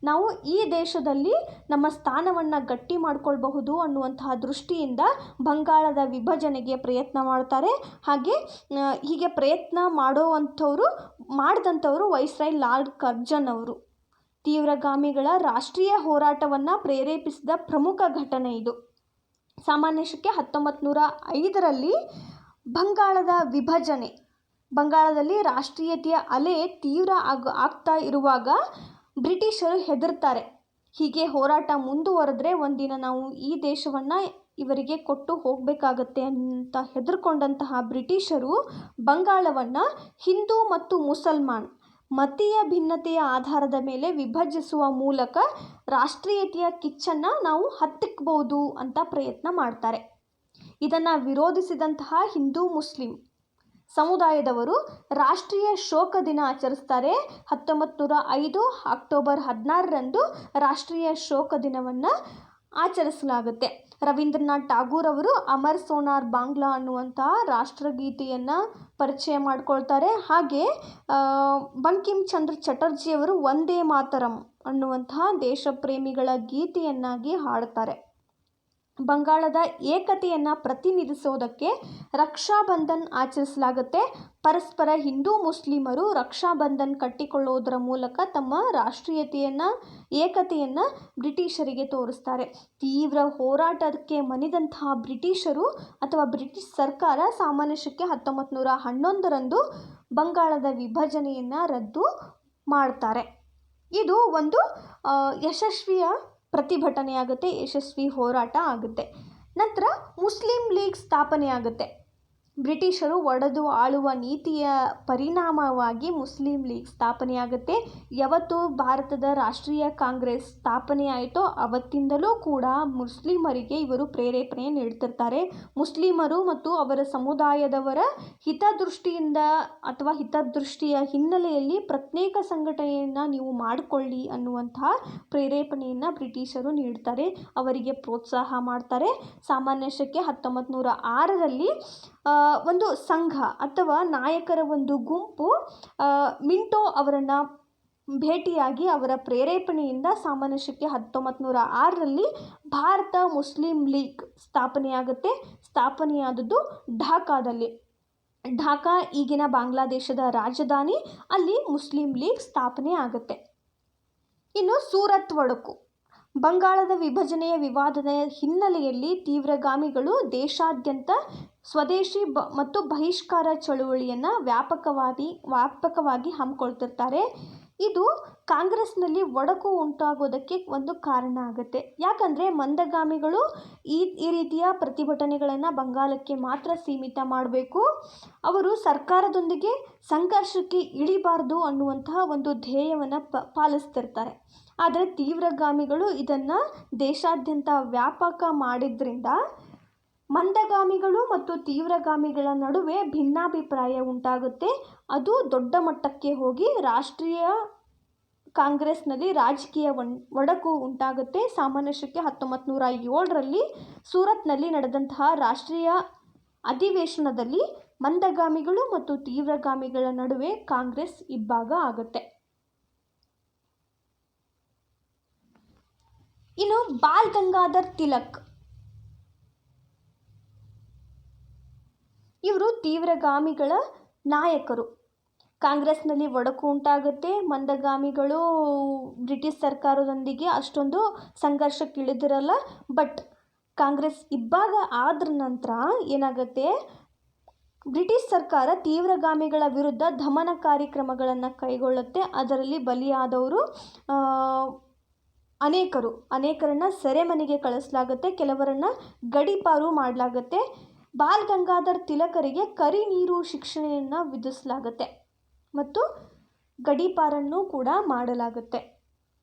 ನಾವು ಈ ದೇಶದಲ್ಲಿ ನಮ್ಮ ಸ್ಥಾನವನ್ನು ಗಟ್ಟಿ ಮಾಡಿಕೊಳ್ಬಹುದು ಅನ್ನುವಂತಹ ದೃಷ್ಟಿಯಿಂದ ಬಂಗಾಳದ ವಿಭಜನೆಗೆ ಪ್ರಯತ್ನ ಮಾಡ್ತಾರೆ. ಹೀಗೆ ಪ್ರಯತ್ನ ಮಾಡಿದಂಥವರು ವೈಸ್ರಾಯ್ ಲಾರ್ಡ್ ಕರ್ಜನ್ ಅವರು. ತೀವ್ರಗಾಮಿಗಳ ರಾಷ್ಟ್ರೀಯ ಹೋರಾಟವನ್ನು ಪ್ರೇರೇಪಿಸಿದ ಪ್ರಮುಖ ಘಟನೆ ಇದು. ಸಾಮಾನ್ಯ ಶಕೆ 1905ರಲ್ಲಿ ಬಂಗಾಳದ ವಿಭಜನೆ, ಬಂಗಾಳದಲ್ಲಿ ರಾಷ್ಟ್ರೀಯತೆಯ ಅಲೆ ತೀವ್ರ ಆಗ್ತಾ ಇರುವಾಗ ಬ್ರಿಟಿಷರು ಹೆದರ್ತಾರೆ. ಹೀಗೆ ಹೋರಾಟ ಮುಂದುವರೆದ್ರೆ ಒಂದಿನ ನಾವು ಈ ದೇಶವನ್ನು ಇವರಿಗೆ ಕೊಟ್ಟು ಹೋಗಬೇಕಾಗತ್ತೆ ಅಂತ ಹೆದರ್ಕೊಂಡಂತಹ ಬ್ರಿಟಿಷರು ಬಂಗಾಳವನ್ನು ಹಿಂದೂ ಮತ್ತು ಮುಸಲ್ಮಾನ್ ಮತೀಯ ಭಿನ್ನತೆಯ ಆಧಾರದ ಮೇಲೆ ವಿಭಜಿಸುವ ಮೂಲಕ ರಾಷ್ಟ್ರೀಯತೆಯ ಕಿಚ್ಚನ್ನು ನಾವು ಹತ್ತಿಕ್ಕಬಹುದು ಅಂತ ಪ್ರಯತ್ನ ಮಾಡ್ತಾರೆ. ಇದನ್ನು ವಿರೋಧಿಸಿದಂತಹ ಹಿಂದೂ ಮುಸ್ಲಿಂ ಸಮುದಾಯದವರು ರಾಷ್ಟ್ರೀಯ ಶೋಕ ದಿನ ಆಚರಿಸ್ತಾರೆ. 1905 ಅಕ್ಟೋಬರ್ 16ರಂದು ರಾಷ್ಟ್ರೀಯ ಶೋಕ ದಿನವನ್ನು ಆಚರಿಸಲಾಗುತ್ತೆ. ರವೀಂದ್ರನಾಥ್ ಟಾಗೂರ್ ಅವರು ಅಮರ್ ಸೋನಾರ್ ಬಾಂಗ್ಲಾ ಅನ್ನುವಂತಹ ರಾಷ್ಟ್ರಗೀತೆಯನ್ನು ಪರಿಚಯ ಮಾಡಿಕೊಳ್ತಾರೆ. ಹಾಗೆ ಬಂಕಿಮ್ ಚಂದ್ರ ಚಟರ್ಜಿಯವರು ವಂದೇ ಮಾತರಂ ಅನ್ನುವಂತಹ ದೇಶಪ್ರೇಮಿಗಳ ಗೀತೆಯನ್ನಾಗಿ ಹಾಡ್ತಾರೆ. ಬಂಗಾಳದ ಏಕತೆಯನ್ನು ಪ್ರತಿನಿಧಿಸೋದಕ್ಕೆ ರಕ್ಷಾಬಂಧನ್ ಆಚರಿಸಲಾಗುತ್ತೆ. ಪರಸ್ಪರ ಹಿಂದೂ ಮುಸ್ಲಿಮರು ರಕ್ಷಾಬಂಧನ್ ಕಟ್ಟಿಕೊಳ್ಳೋದರ ಮೂಲಕ ತಮ್ಮ ರಾಷ್ಟ್ರೀಯತೆಯನ್ನು ಏಕತೆಯನ್ನು ಬ್ರಿಟಿಷರಿಗೆ ತೋರಿಸ್ತಾರೆ. ತೀವ್ರ ಹೋರಾಟಕ್ಕೆ ಮಣಿದಂತಹ ಬ್ರಿಟಿಷರು ಅಥವಾ ಬ್ರಿಟಿಷ್ ಸರ್ಕಾರ ಸಾಮಾನ್ಯ ಶಕೆ 1911ರಂದು ಬಂಗಾಳದ ವಿಭಜನೆಯನ್ನು ರದ್ದು ಮಾಡ್ತಾರೆ. ಇದು ಒಂದು ಯಶಸ್ವಿಯ ಪ್ರತಿಭಟನೆಯಾಗುತ್ತೆ, ಯಶಸ್ವಿ ಹೋರಾಟ ಆಗುತ್ತೆ. ನಂತರ ಮುಸ್ಲಿಂ ಲೀಗ್ ಸ್ಥಾಪನೆ ಆಗುತ್ತೆ. ಬ್ರಿಟಿಷರು ಒಡೆದು ಆಳುವ ನೀತಿಯ ಪರಿಣಾಮವಾಗಿ ಮುಸ್ಲಿಂ ಲೀಗ್ ಸ್ಥಾಪನೆಯಾಗುತ್ತೆ. ಯಾವತ್ತು ಭಾರತದ ರಾಷ್ಟ್ರೀಯ ಕಾಂಗ್ರೆಸ್ ಸ್ಥಾಪನೆ ಆಯಿತೋ ಅವತ್ತಿಂದಲೂ ಕೂಡ ಮುಸ್ಲಿಮರಿಗೆ ಇವರು ಪ್ರೇರೇಪಣೆ ನೀಡ್ತಿರ್ತಾರೆ. ಮುಸ್ಲಿಮರು ಮತ್ತು ಅವರ ಸಮುದಾಯದವರ ಹಿತದೃಷ್ಟಿಯಿಂದ ಅಥವಾ ಹಿತದೃಷ್ಟಿಯ ಹಿನ್ನೆಲೆಯಲ್ಲಿ ಪ್ರತ್ಯೇಕ ಸಂಘಟನೆಯನ್ನು ನೀವು ಮಾಡಿಕೊಳ್ಳಿ ಅನ್ನುವಂತಹ ಪ್ರೇರೇಪಣೆಯನ್ನು ಬ್ರಿಟಿಷರು ನೀಡ್ತಾರೆ, ಅವರಿಗೆ ಪ್ರೋತ್ಸಾಹ ಮಾಡ್ತಾರೆ. ಸಾಮಾನ್ಯ ಶಕೆ 1906ರಲ್ಲಿ ಒಂದು ಸಂಘ ಅಥವಾ ನಾಯಕರ ಒಂದು ಗುಂಪು ಮಿಂಟೋ ಅವರನ್ನು ಭೇಟಿಯಾಗಿ ಅವರ ಪ್ರೇರೇಪಣೆಯಿಂದ ಸಾಮಾನ್ಯ ಶಕೆ 1906ರಲ್ಲಿ ಭಾರತ ಮುಸ್ಲಿಂ ಲೀಗ್ ಸ್ಥಾಪನೆಯಾಗುತ್ತೆ. ಸ್ಥಾಪನೆಯಾದದ್ದು ಢಾಕಾದಲ್ಲಿ. ಢಾಕಾ ಈಗಿನ ಬಾಂಗ್ಲಾದೇಶದ ರಾಜಧಾನಿ. ಅಲ್ಲಿ ಮುಸ್ಲಿಂ ಲೀಗ್ ಸ್ಥಾಪನೆ ಆಗುತ್ತೆ. ಇನ್ನು ಸೂರತ್ ಒಡಕು. ಬಂಗಾಳದ ವಿಭಜನೆಯ ವಿವಾದದ ಹಿನ್ನೆಲೆಯಲ್ಲಿ ತೀವ್ರಗಾಮಿಗಳು ದೇಶಾದ್ಯಂತ ಸ್ವದೇಶಿ ಮತ್ತು ಬಹಿಷ್ಕಾರ ಚಳುವಳಿಯನ್ನು ವ್ಯಾಪಕವಾಗಿ ಹಮ್ಮಿಕೊಳ್ತಿರ್ತಾರೆ. ಇದು ಕಾಂಗ್ರೆಸ್ನಲ್ಲಿ ಒಡಕು ಉಂಟಾಗೋದಕ್ಕೆ ಒಂದು ಕಾರಣ ಆಗುತ್ತೆ. ಯಾಕಂದರೆ ಮಂದಗಾಮಿಗಳು ಈ ರೀತಿಯ ಪ್ರತಿಭಟನೆಗಳನ್ನು ಬಂಗಾಳಕ್ಕೆ ಮಾತ್ರ ಸೀಮಿತ ಮಾಡಬೇಕು, ಅವರು ಸರ್ಕಾರದೊಂದಿಗೆ ಸಂಘರ್ಷಕ್ಕೆ ಇಳಿಬಾರ್ದು ಅನ್ನುವಂತಹ ಒಂದು ಧ್ಯೇಯವನ್ನು ಪಾಲಿಸ್ತಿರ್ತಾರೆ. ಆದರೆ ತೀವ್ರಗಾಮಿಗಳು ಇದನ್ನು ದೇಶಾದ್ಯಂತ ವ್ಯಾಪಕ ಮಾಡಿದ್ರಿಂದ ಮಂದಗಾಮಿಗಳು ಮತ್ತು ತೀವ್ರಗಾಮಿಗಳ ನಡುವೆ ಭಿನ್ನಾಭಿಪ್ರಾಯ ಉಂಟಾಗುತ್ತೆ. ಅದು ದೊಡ್ಡ ಮಟ್ಟಕ್ಕೆ ಹೋಗಿ ರಾಷ್ಟ್ರೀಯ ಕಾಂಗ್ರೆಸ್ನಲ್ಲಿ ರಾಜಕೀಯ ಒಡಕು ಉಂಟಾಗುತ್ತೆ. ಸಾಮಾನ್ಯ ಶಕೆ 1907ರಲ್ಲಿ ಸೂರತ್ನಲ್ಲಿ ನಡೆದಂತಹ ರಾಷ್ಟ್ರೀಯ ಅಧಿವೇಶನದಲ್ಲಿ ಮಂದಗಾಮಿಗಳು ಮತ್ತು ತೀವ್ರಗಾಮಿಗಳ ನಡುವೆ ಕಾಂಗ್ರೆಸ್ ಇಬ್ಬಾಗ ಆಗುತ್ತೆ. ಇನ್ನು ಬಾಲ್ ಗಂಗಾಧರ್ ತಿಲಕ್, ಇವರು ತೀವ್ರಗಾಮಿಗಳ ನಾಯಕರು. ಕಾಂಗ್ರೆಸ್ನಲ್ಲಿ ಒಡಕು ಉಂಟಾಗುತ್ತೆ. ಮಂದಗಾಮಿಗಳು ಬ್ರಿಟಿಷ್ ಸರ್ಕಾರದೊಂದಿಗೆ ಅಷ್ಟೊಂದು ಸಂಘರ್ಷಕ್ಕಿಳಿದಿರಲ್ಲ. ಬಟ್ ಕಾಂಗ್ರೆಸ್ ಇಬ್ಬಾಗ ಆದ ನಂತರ ಏನಾಗುತ್ತೆ, ಬ್ರಿಟಿಷ್ ಸರ್ಕಾರ ತೀವ್ರಗಾಮಿಗಳ ವಿರುದ್ಧ ದಮನಕಾರಿ ಕ್ರಮಗಳನ್ನು ಕೈಗೊಳ್ಳುತ್ತೆ. ಅದರಲ್ಲಿ ಬಲಿಯಾದವರು ಅನೇಕರನ್ನು ಸೆರೆಮನೆಗೆ ಕಳಿಸಲಾಗುತ್ತೆ, ಕೆಲವರನ್ನು ಗಡೀಪಾರು ಮಾಡಲಾಗುತ್ತೆ. ಬಾಲ್ ಗಂಗಾಧರ್ ತಿಲಕರಿಗೆ ಕರಿ ನೀರು ಶಿಕ್ಷೆಯನ್ನು ವಿಧಿಸಲಾಗುತ್ತೆ ಮತ್ತು ಗಡೀಪಾರನ್ನು ಕೂಡ ಮಾಡಲಾಗುತ್ತೆ.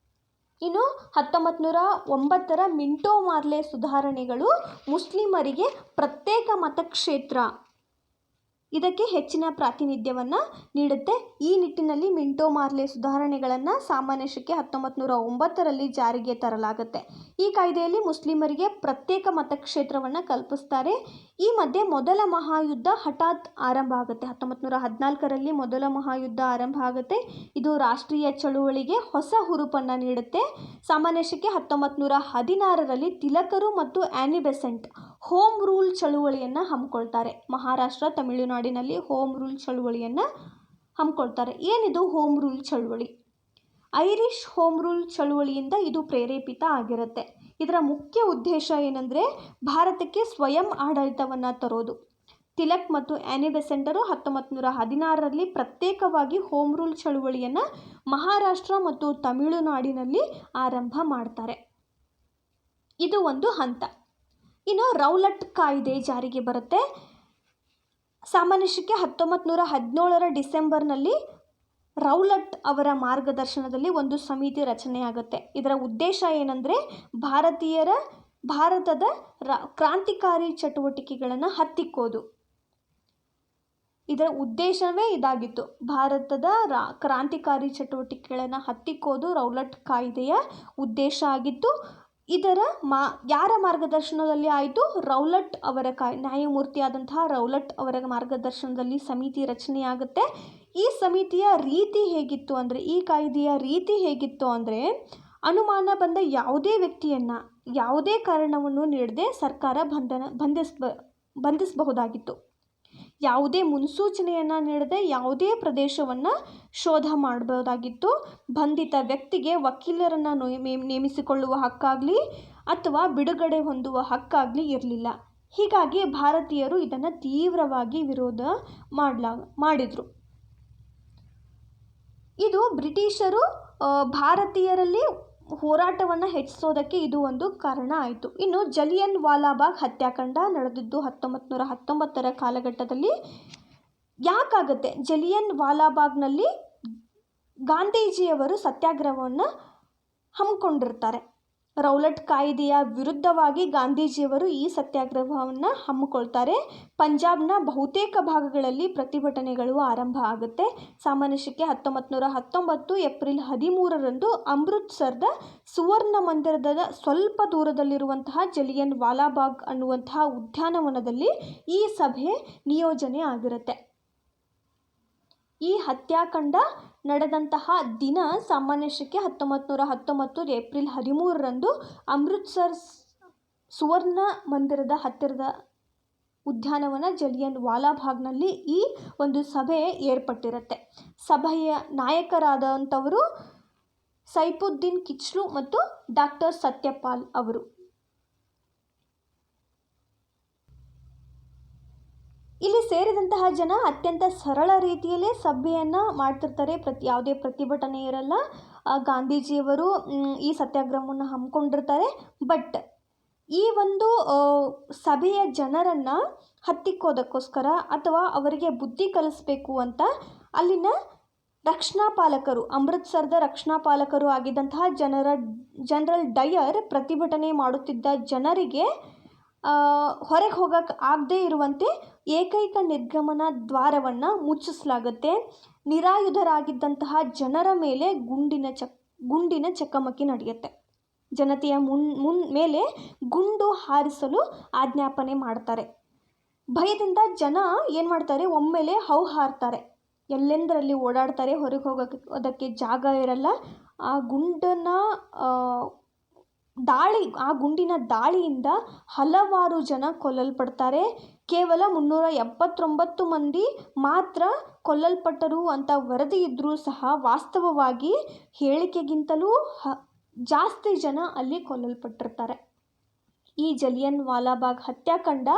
ಇನ್ನು 1909ರ ಮಿಂಟೋ ಮಾರ್ಲೆ ಸುಧಾರಣೆಗಳು ಮುಸ್ಲಿಮರಿಗೆ ಪ್ರತ್ಯೇಕ ಮತಕ್ಷೇತ್ರ ಇದಕ್ಕೆ ಹೆಚ್ಚಿನ ಪ್ರಾತಿನಿಧ್ಯವನ್ನು ನೀಡುತ್ತೆ. ಈ ನಿಟ್ಟಿನಲ್ಲಿ ಮಿಂಟೋ ಮಾರ್ಲೆ ಸುಧಾರಣೆಗಳನ್ನು ಸಾಮಾನ್ಯ ಶಕೆ 1909ರಲ್ಲಿ ಜಾರಿಗೆ ತರಲಾಗುತ್ತೆ. ಈ ಕಾಯ್ದೆಯಲ್ಲಿ ಮುಸ್ಲಿಮರಿಗೆ ಪ್ರತ್ಯೇಕ ಮತಕ್ಷೇತ್ರವನ್ನು ಕಲ್ಪಿಸ್ತಾರೆ. ಈ ಮಧ್ಯೆ ಮೊದಲ ಮಹಾಯುದ್ಧ ಹಠಾತ್ ಆರಂಭ ಆಗುತ್ತೆ. 1914ರಲ್ಲಿ ಮೊದಲ ಮಹಾಯುದ್ಧ ಆರಂಭ ಆಗುತ್ತೆ. ಇದು ರಾಷ್ಟ್ರೀಯ ಚಳುವಳಿಗೆ ಹೊಸ ಹುರುಪನ್ನು ನೀಡುತ್ತೆ. ಸಾಮಾನ್ಯ ಶಕೆ 1916ರಲ್ಲಿ ತಿಲಕರು ಮತ್ತು ಆ್ಯನಿ ಬೆಸೆಂಟ್ ಹೋಮ್ ರೂಲ್ ಚಳುವಳಿಯನ್ನು ಹಮ್ಮಿಕೊಳ್ತಾರೆ. ಮಹಾರಾಷ್ಟ್ರ, ತಮಿಳುನಾಡಿನಲ್ಲಿ ಹೋಮ್ ರೂಲ್ ಚಳುವಳಿಯನ್ನು ಹಮ್ಮಿಕೊಳ್ತಾರೆ. ಏನಿದು ಹೋಮ್ ರೂಲ್ ಚಳುವಳಿ? ಐರಿಷ್ ಹೋಮ್ ರೂಲ್ ಚಳುವಳಿಯಿಂದ ಇದು ಪ್ರೇರೇಪಿತ ಆಗಿರುತ್ತೆ. ಇದರ ಮುಖ್ಯ ಉದ್ದೇಶ ಏನಂದರೆ ಭಾರತಕ್ಕೆ ಸ್ವಯಂ ಆಡಳಿತವನ್ನು ತರೋದು. ತಿಲಕ್ ಮತ್ತು ಆ್ಯನಿ ಬೆಸೆಂಟರು 1916ರಲ್ಲಿ ಪ್ರತ್ಯೇಕವಾಗಿ ಹೋಮ್ ರೂಲ್ ಚಳುವಳಿಯನ್ನು ಮಹಾರಾಷ್ಟ್ರ ಮತ್ತು ತಮಿಳುನಾಡಿನಲ್ಲಿ ಆರಂಭ ಮಾಡ್ತಾರೆ. ಇದು ಒಂದು ಹಂತ. ಇನ್ನು ರೌಲಟ್ ಕಾಯ್ದೆ ಜಾರಿಗೆ ಬರುತ್ತೆ. ಸಾಮಾನ್ಯ ಶಕೆ 1917ರ ಡಿಸೆಂಬರ್ನಲ್ಲಿ ರೌಲಟ್ ಅವರ ಮಾರ್ಗದರ್ಶನದಲ್ಲಿ ಒಂದು ಸಮಿತಿ ರಚನೆಯಾಗುತ್ತೆ. ಇದರ ಉದ್ದೇಶ ಏನಂದರೆ ಭಾರತೀಯರ ಭಾರತದ ಕ್ರಾಂತಿಕಾರಿ ಚಟುವಟಿಕೆಗಳನ್ನು ಹತ್ತಿಕ್ಕೋದು. ಇದರ ಉದ್ದೇಶವೇ ಇದಾಗಿತ್ತು. ಭಾರತದ ಕ್ರಾಂತಿಕಾರಿ ಚಟುವಟಿಕೆಗಳನ್ನು ಹತ್ತಿಕ್ಕೋದು ರೌಲಟ್ ಕಾಯ್ದೆಯ ಉದ್ದೇಶ ಆಗಿತ್ತು. ಇದರ ಯಾರ ಮಾರ್ಗದರ್ಶನದಲ್ಲಿ ಆಯಿತು? ರೌಲಟ್ ಅವರ ನ್ಯಾಯಮೂರ್ತಿಯಾದಂತಹ ರೌಲಟ್ ಅವರ ಮಾರ್ಗದರ್ಶನದಲ್ಲಿ ಸಮಿತಿ ರಚನೆಯಾಗುತ್ತೆ. ಈ ಸಮಿತಿಯ ರೀತಿ ಹೇಗಿತ್ತು ಅಂದರೆ, ಈ ಕಾಯ್ದೆಯ ರೀತಿ ಹೇಗಿತ್ತು ಅಂದರೆ, ಅನುಮಾನ ಬಂದ ಯಾವುದೇ ವ್ಯಕ್ತಿಯನ್ನು ಯಾವುದೇ ಕಾರಣವನ್ನು ನೀಡದೆ ಸರ್ಕಾರ ಬಂಧಿಸಬಹುದಾಗಿತ್ತು. ಯಾವುದೇ ಮುನ್ಸೂಚನೆಯನ್ನು ನೀಡದೆ ಯಾವುದೇ ಪ್ರದೇಶವನ್ನು ಶೋಧ ಮಾಡಬಹುದಾಗಿತ್ತು. ಬಂಧಿತ ವ್ಯಕ್ತಿಗೆ ವಕೀಲರನ್ನು ನೇಮಿಸಿಕೊಳ್ಳುವ ಹಕ್ಕಾಗಲಿ ಅಥವಾ ಬಿಡುಗಡೆ ಹೊಂದುವ ಹಕ್ಕಾಗಲಿ ಇರಲಿಲ್ಲ. ಹೀಗಾಗಿ ಭಾರತೀಯರು ಇದನ್ನು ತೀವ್ರವಾಗಿ ವಿರೋಧ ಮಾಡಿದರು. ಇದು ಬ್ರಿಟಿಷರು ಭಾರತೀಯರಲ್ಲಿ ಹೋರಾಟವನ್ನು ಹೆಚ್ಚಿಸೋದಕ್ಕೆ ಇದು ಒಂದು ಕಾರಣ ಆಯಿತು. ಇನ್ನು ಜಲಿಯನ್ ವಾಲಾಬಾಗ್ ಹತ್ಯಾಕಾಂಡ ನಡೆದಿದ್ದು 1919ರ ಕಾಲಘಟ್ಟದಲ್ಲಿ. ಯಾಕಾಗುತ್ತೆ? ಜಲಿಯನ್ ವಾಲಾಬಾಗ್ನಲ್ಲಿ ಗಾಂಧೀಜಿಯವರು ಸತ್ಯಾಗ್ರಹವನ್ನು ಹಮ್ಮಿಕೊಂಡಿರ್ತಾರೆ. ರೌಲಟ್ ಕಾಯ್ದೆಯ ವಿರುದ್ಧವಾಗಿ ಗಾಂಧೀಜಿಯವರು ಈ ಸತ್ಯಾಗ್ರಹವನ್ನು ಹಮ್ಮಿಕೊಳ್ತಾರೆ. ಪಂಜಾಬ್ನ ಬಹುತೇಕ ಭಾಗಗಳಲ್ಲಿ ಪ್ರತಿಭಟನೆಗಳು ಆರಂಭ ಆಗುತ್ತೆ. ಸಾಮಾನ್ಯ ಶಕೆ 1919 ಏಪ್ರಿಲ್ 13ರಂದು ಅಮೃತ್ಸರದ ಸುವರ್ಣ ಮಂದಿರದ ಸ್ವಲ್ಪ ದೂರದಲ್ಲಿರುವಂತಹ ಜಲಿಯನ್ ವಾಲಾಬಾಗ್ ಅನ್ನುವಂತಹ ಉದ್ಯಾನವನದಲ್ಲಿ ಈ ಸಭೆ ನಿಯೋಜನೆ ಆಗಿರುತ್ತೆ. ಈ ಹತ್ಯಾಕಾಂಡ ನಡೆದಂತಹ ದಿನ ಸಾಮಾನ್ಯ ಶಕೆ 1919 ಏಪ್ರಿಲ್ 13ರಂದು ಅಮೃತ್ಸರ್ ಸುವರ್ಣ ಮಂದಿರದ ಹತ್ತಿರದ ಉದ್ಯಾನವನ ಜಲಿಯನ್ ವಾಲಾಬಾಗ್ನಲ್ಲಿ ಈ ಒಂದು ಸಭೆ ಏರ್ಪಟ್ಟಿರುತ್ತೆ. ಸಭೆಯ ನಾಯಕರಾದಂಥವರು ಸೈಫುದ್ದೀನ್ ಕಿಚ್ಲು ಮತ್ತು ಡಾಕ್ಟರ್ ಸತ್ಯಪಾಲ್ ಅವರು. ಇಲ್ಲಿ ಸೇರಿದಂತಹ ಜನ ಅತ್ಯಂತ ಸರಳ ರೀತಿಯಲ್ಲೇ ಸಭೆಯನ್ನು ಮಾಡ್ತಿರ್ತಾರೆ. ಯಾವುದೇ ಪ್ರತಿಭಟನೆ ಇರಲ್ಲ. ಗಾಂಧೀಜಿಯವರು ಈ ಸತ್ಯಾಗ್ರಹವನ್ನು ಹಮ್ಮಿಕೊಂಡಿರ್ತಾರೆ. ಬಟ್ ಈ ಒಂದು ಸಭೆಯ ಜನರನ್ನು ಹತ್ತಿಕ್ಕೋದಕ್ಕೋಸ್ಕರ ಅಥವಾ ಅವರಿಗೆ ಬುದ್ಧಿ ಕಲಿಸ್ಬೇಕು ಅಂತ ಅಲ್ಲಿನ ರಕ್ಷಣಾಪಾಲಕರು, ಅಮೃತ್ಸರದ ರಕ್ಷಣಾಪಾಲಕರು ಆಗಿದ್ದಂತಹ ಜನರಲ್ ಡಯರ್ ಪ್ರತಿಭಟನೆ ಮಾಡುತ್ತಿದ್ದ ಜನರಿಗೆ ಹೊರಗೆ ಹೋಗೋಕ್ಕೆ ಆಗದೇ ಇರುವಂತೆ ಏಕೈಕ ನಿರ್ಗಮನ ದ್ವಾರವನ್ನು ಮುಚ್ಚಿಸಲಾಗುತ್ತೆ. ನಿರಾಯುಧರಾಗಿದ್ದಂತಹ ಜನರ ಮೇಲೆ ಗುಂಡಿನ ಚಕಮಕಿ ನಡೆಯುತ್ತೆ. ಜನತೆಯ ಮೇಲೆ ಗುಂಡು ಹಾರಿಸಲು ಆಜ್ಞಾಪನೆ ಮಾಡ್ತಾರೆ. ಭಯದಿಂದ ಜನ ಏನು ಮಾಡ್ತಾರೆ, ಒಮ್ಮೆಲೆ ಹೌಹಾರ್ತಾರೆ. ಎಲ್ಲೆಂದರಲ್ಲಿ ಓಡಾಡ್ತಾರೆ. ಹೊರಗೆ ಹೋಗೋದಕ್ಕೆ ಜಾಗ ಇರಲ್ಲ. ಆ ಗುಂಡಿನ ದಾಳಿಯಿಂದ ಹಲವಾರು ಜನ ಕೊಲ್ಲಲ್ಪಡ್ತಾರೆ. ಕೇವಲ 379 ಮಂದಿ ಮಾತ್ರ ಕೊಲ್ಲಲ್ಪಟ್ಟರು ಅಂತ ವರದಿ ಇದ್ದರೂ ಸಹ ವಾಸ್ತವವಾಗಿ ಹೇಳಿಕೆಗಿಂತಲೂ ಜಾಸ್ತಿ ಜನ ಅಲ್ಲಿ ಕೊಲ್ಲಲ್ಪಟ್ಟಿರ್ತಾರೆ. ಈ ಜಲಿಯನ್ ವಾಲಾಬಾಗ್ ಹತ್ಯಾಕಾಂಡ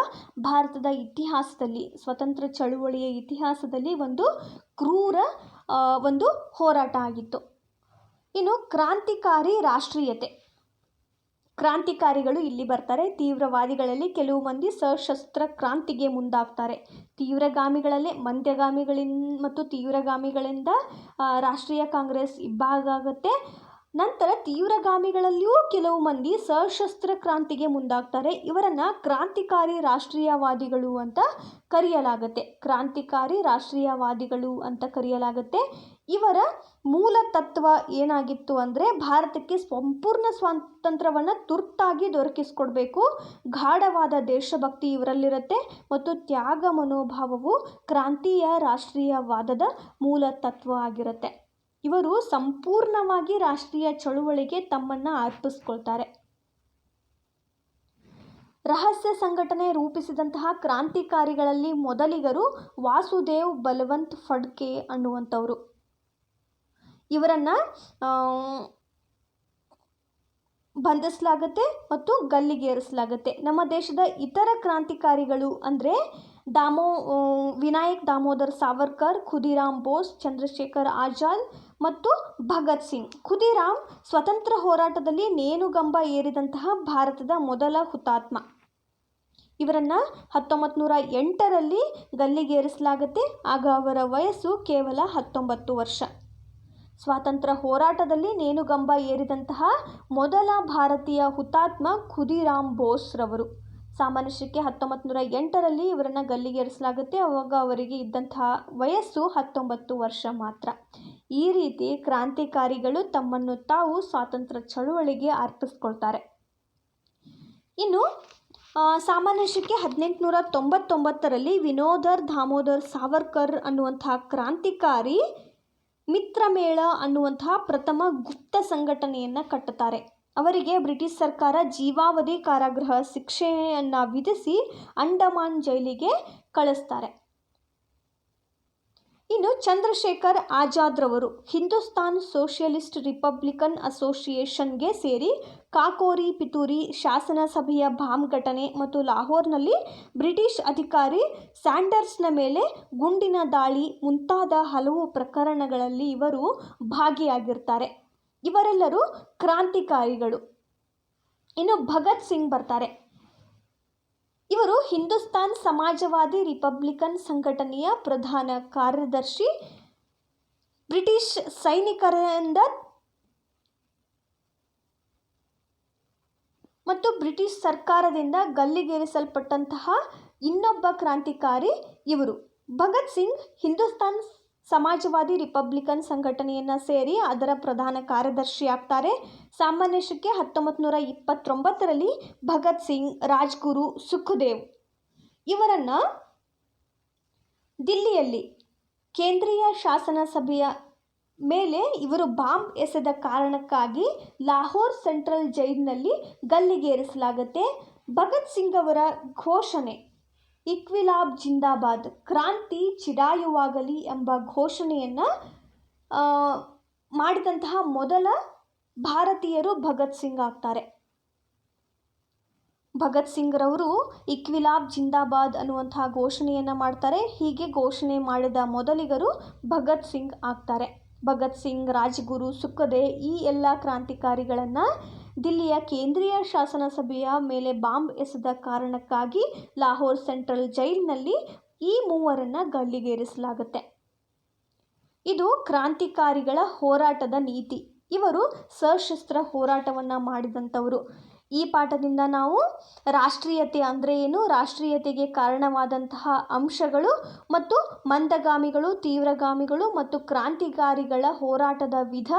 ಭಾರತದ ಇತಿಹಾಸದಲ್ಲಿ, ಸ್ವತಂತ್ರ ಚಳುವಳಿಯ ಇತಿಹಾಸದಲ್ಲಿ ಒಂದು ಕ್ರೂರ ಒಂದು ಹೋರಾಟ ಆಗಿತ್ತು. ಇನ್ನು ಕ್ರಾಂತಿಕಾರಿ ರಾಷ್ಟ್ರೀಯತೆ. ಕ್ರಾಂತಿಕಾರಿಗಳು ಇಲ್ಲಿ ಬರ್ತಾರೆ. ತೀವ್ರವಾದಿಗಳಲ್ಲಿ ಕೆಲವು ಮಂದಿ ಸಶಸ್ತ್ರ ಕ್ರಾಂತಿಗೆ ಮುಂದಾಗ್ತಾರೆ. ತೀವ್ರಗಾಮಿಗಳಲ್ಲೇ ಮತ್ತು ತೀವ್ರಗಾಮಿಗಳಿಂದ ರಾಷ್ಟ್ರೀಯ ಕಾಂಗ್ರೆಸ್ ಇಬ್ಬಾಗ ಆಗುತ್ತೆ. ನಂತರ ತೀವ್ರಗಾಮಿಗಳಲ್ಲಿಯೂ ಕೆಲವು ಮಂದಿ ಸಶಸ್ತ್ರ ಕ್ರಾಂತಿಗೆ ಮುಂದಾಗ್ತಾರೆ. ಇವರನ್ನು ಕ್ರಾಂತಿಕಾರಿ ರಾಷ್ಟ್ರೀಯವಾದಿಗಳು ಅಂತ ಕರೆಯಲಾಗುತ್ತೆ. ಇವರ ಮೂಲ ತತ್ವ ಏನಾಗಿತ್ತು ಅಂದರೆ, ಭಾರತಕ್ಕೆ ಸಂಪೂರ್ಣ ಸ್ವಾತಂತ್ರ್ಯವನ್ನು ತುರ್ತಾಗಿ ದೊರಕಿಸಿಕೊಡ್ಬೇಕು. ಗಾಢವಾದ ದೇಶಭಕ್ತಿ ಇವರಲ್ಲಿರುತ್ತೆ ಮತ್ತು ತ್ಯಾಗ ಮನೋಭಾವವು ಕ್ರಾಂತಿಯ ರಾಷ್ಟ್ರೀಯವಾದದ ಮೂಲ ತತ್ವ ಆಗಿರುತ್ತೆ. ಇವರು ಸಂಪೂರ್ಣವಾಗಿ ರಾಷ್ಟ್ರೀಯ ಚಳುವಳಿಗೆ ತಮ್ಮನ್ನು ಅರ್ಪಿಸ್ಕೊಳ್ತಾರೆ. ರಹಸ್ಯ ಸಂಘಟನೆ ರೂಪಿಸಿದಂತಹ ಕ್ರಾಂತಿಕಾರಿಗಳಲ್ಲಿ ಮೊದಲಿಗರು ವಾಸುದೇವ್ ಬಲವಂತ್ ಫಡ್ಕೆ ಅನ್ನುವಂಥವರು. ಇವರನ್ನು ಬಂಧಿಸಲಾಗುತ್ತೆ ಮತ್ತು ಗಲ್ಲಿಗೇರಿಸಲಾಗುತ್ತೆ. ನಮ್ಮ ದೇಶದ ಇತರ ಕ್ರಾಂತಿಕಾರಿಗಳು ಅಂದರೆ ವಿನಾಯಕ್ ದಾಮೋದರ್ ಸಾವರ್ಕರ್, ಖುದಿರಾಮ್ ಬೋಸ್, ಚಂದ್ರಶೇಖರ್ ಆಜಾದ್ ಮತ್ತು ಭಗತ್ ಸಿಂಗ್. ಖುದಿರಾಮ್ ಸ್ವತಂತ್ರ ಹೋರಾಟದಲ್ಲಿ ನೇಣುಗಂಬ ಏರಿದಂತಹ ಭಾರತದ ಮೊದಲ ಹುತಾತ್ಮ. ಇವರನ್ನು 1908ರಲ್ಲಿ ಗಲ್ಲಿಗೇರಿಸಲಾಗುತ್ತೆ. ಆಗ ಅವರ ವಯಸ್ಸು ಕೇವಲ 19 ವರ್ಷ. ಸ್ವಾತಂತ್ರ್ಯ ಹೋರಾಟದಲ್ಲಿ ನೇಣುಗಂಬ ಏರಿದಂತಹ ಮೊದಲ ಭಾರತೀಯ ಹುತಾತ್ಮ ಖುದಿರಾಮ್ ಬೋಸ್ರವರು. ಸಾಮಾನ್ಯ ಶಕೆ 1908ರಲ್ಲಿ ಇವರನ್ನು ಗಲ್ಲಿಗೇರಿಸಲಾಗುತ್ತೆ. ಆವಾಗ ಅವರಿಗೆ ಇದ್ದಂತಹ ವಯಸ್ಸು 19 ವರ್ಷ ಮಾತ್ರ. ಈ ರೀತಿ ಕ್ರಾಂತಿಕಾರಿಗಳು ತಮ್ಮನ್ನು ತಾವು ಸ್ವಾತಂತ್ರ್ಯ ಚಳುವಳಿಗೆ ಅರ್ಪಿಸ್ಕೊಳ್ತಾರೆ. ಇನ್ನು ಸಾಮಾನ್ಯ ಶಕೆ 1899ರಲ್ಲಿ ವಿನೋದರ್ ದಾಮೋದರ್ ಸಾವರ್ಕರ್ ಅನ್ನುವಂತಹ ಕ್ರಾಂತಿಕಾರಿ ಮಿತ್ರಮೇಳ ಅನ್ನುವಂತಹ ಪ್ರಥಮ ಗುಪ್ತ ಸಂಘಟನೆಯನ್ನು ಕಟ್ಟುತ್ತಾರೆ. ಅವರಿಗೆ ಬ್ರಿಟಿಷ್ ಸರ್ಕಾರ ಜೀವಾವಧಿ ಕಾರಾಗೃಹ ಶಿಕ್ಷೆಯನ್ನು ವಿಧಿಸಿ ಅಂಡಮಾನ್ ಜೈಲಿಗೆ ಕಳಿಸ್ತಾರೆ. ಇನ್ನು ಚಂದ್ರಶೇಖರ್ ಆಜಾದ್ರವರು ಹಿಂದೂಸ್ತಾನ್ ಸೋಷಿಯಲಿಸ್ಟ್ ರಿಪಬ್ಲಿಕನ್ ಅಸೋಸಿಯೇಷನ್ಗೆ ಸೇರಿ ಕಾಕೋರಿ ಪಿತೂರಿ, ಶಾಸನ ಸಭೆಯ ಬಾಂಬ್ ಘಟನೆ ಮತ್ತು ಲಾಹೋರ್ನಲ್ಲಿ ಬ್ರಿಟಿಷ್ ಅಧಿಕಾರಿ ಸ್ಯಾಂಡರ್ಸ್ನ ಮೇಲೆ ಗುಂಡಿನ ದಾಳಿ ಮುಂತಾದ ಹಲವು ಪ್ರಕರಣಗಳಲ್ಲಿ ಇವರು ಭಾಗಿಯಾಗಿರ್ತಾರೆ. ಇವರೆಲ್ಲರೂ ಕ್ರಾಂತಿಕಾರಿಗಳು. ಇನ್ನು ಭಗತ್ ಸಿಂಗ್ ಬರ್ತಾರೆ. ಇವರು ಹಿಂದೂಸ್ತಾನ್ ಸಮಾಜವಾದಿ ರಿಪಬ್ಲಿಕನ್ ಸಂಘಟನೆಯ ಪ್ರಧಾನ ಕಾರ್ಯದರ್ಶಿ. ಬ್ರಿಟಿಷ್ ಸೈನಿಕರಿಂದ ಮತ್ತು ಬ್ರಿಟಿಷ್ ಸರ್ಕಾರದಿಂದ ಗಲ್ಲಿಗೇರಿಸಲ್ಪಟ್ಟಂತಹ ಇನ್ನೊಬ್ಬ ಕ್ರಾಂತಿಕಾರಿ ಇವರು. ಭಗತ್ ಸಿಂಗ್ ಹಿಂದೂಸ್ತಾನ್ ಸಮಾಜವಾದಿ ರಿಪಬ್ಲಿಕನ್ ಸಂಘಟನೆಯನ್ನು ಸೇರಿ ಅದರ ಪ್ರಧಾನ ಕಾರ್ಯದರ್ಶಿ ಆಗ್ತಾರೆ. ಸಾಮಾನ್ಯ ಶಕೆ 1929ರಲ್ಲಿ ಭಗತ್ ಸಿಂಗ್, ರಾಜ್ಗುರು, ಸುಖದೇವ್ ಇವರನ್ನು ದಿಲ್ಲಿಯಲ್ಲಿ ಕೇಂದ್ರೀಯ ಶಾಸನ ಸಭೆಯ ಮೇಲೆ ಇವರು ಬಾಂಬ್ ಎಸೆದ ಕಾರಣಕ್ಕಾಗಿ ಲಾಹೋರ್ ಸೆಂಟ್ರಲ್ ಜೈಲಿನಲ್ಲಿ ಗಲ್ಲಿಗೇರಿಸಲಾಗುತ್ತೆ. ಭಗತ್ ಸಿಂಗ್ ಅವರ ಘೋಷಣೆ ಇಕ್ವಿಲಾಬ್ ಜಿಂದಾಬಾದ್, ಕ್ರಾಂತಿ ಚಿರಾಯುವಾಗಲಿ ಎಂಬ ಘೋಷಣೆಯನ್ನು ಮಾಡಿದಂತಹ ಮೊದಲ ಭಾರತೀಯರು ಭಗತ್ ಸಿಂಗ್ ಆಗ್ತಾರೆ. ಭಗತ್ ಸಿಂಗ್ರವರು ಇಕ್ವಿಲಾಬ್ ಜಿಂದಾಬಾದ್ ಅನ್ನುವಂತಹ ಘೋಷಣೆಯನ್ನು ಮಾಡ್ತಾರೆ. ಹೀಗೆ ಘೋಷಣೆ ಮಾಡಿದ ಮೊದಲಿಗರು ಭಗತ್ ಸಿಂಗ್ ಆಗ್ತಾರೆ. ಭಗತ್ ಸಿಂಗ್, ರಾಜ್ಗುರು, ಸುಖದೇವ್ ಈ ಎಲ್ಲ ಕ್ರಾಂತಿಕಾರಿಗಳನ್ನು ದಿಲ್ಲಿಯ ಕೇಂದ್ರೀಯ ಶಾಸನ ಸಭೆಯ ಮೇಲೆ ಬಾಂಬ್ ಎಸೆದ ಕಾರಣಕ್ಕಾಗಿ ಲಾಹೋರ್ ಸೆಂಟ್ರಲ್ ಜೈಲಿನಲ್ಲಿ ಈ ಮೂವರನ್ನು ಗಲ್ಲಿಗೇರಿಸಲಾಗುತ್ತೆ. ಇದು ಕ್ರಾಂತಿಕಾರಿಗಳ ಹೋರಾಟದ ನೀತಿ. ಇವರು ಸಶಸ್ತ್ರ ಹೋರಾಟವನ್ನು ಮಾಡಿದಂಥವರು. ಈ ಪಾಠದಿಂದ ನಾವು ರಾಷ್ಟ್ರೀಯತೆ ಅಂದರೆ ಏನು, ರಾಷ್ಟ್ರೀಯತೆಗೆ ಕಾರಣವಾದಂತಹ ಅಂಶಗಳು ಮತ್ತು ಮಂದಗಾಮಿಗಳು, ತೀವ್ರಗಾಮಿಗಳು ಮತ್ತು ಕ್ರಾಂತಿಕಾರಿಗಳ ಹೋರಾಟದ ವಿಧ,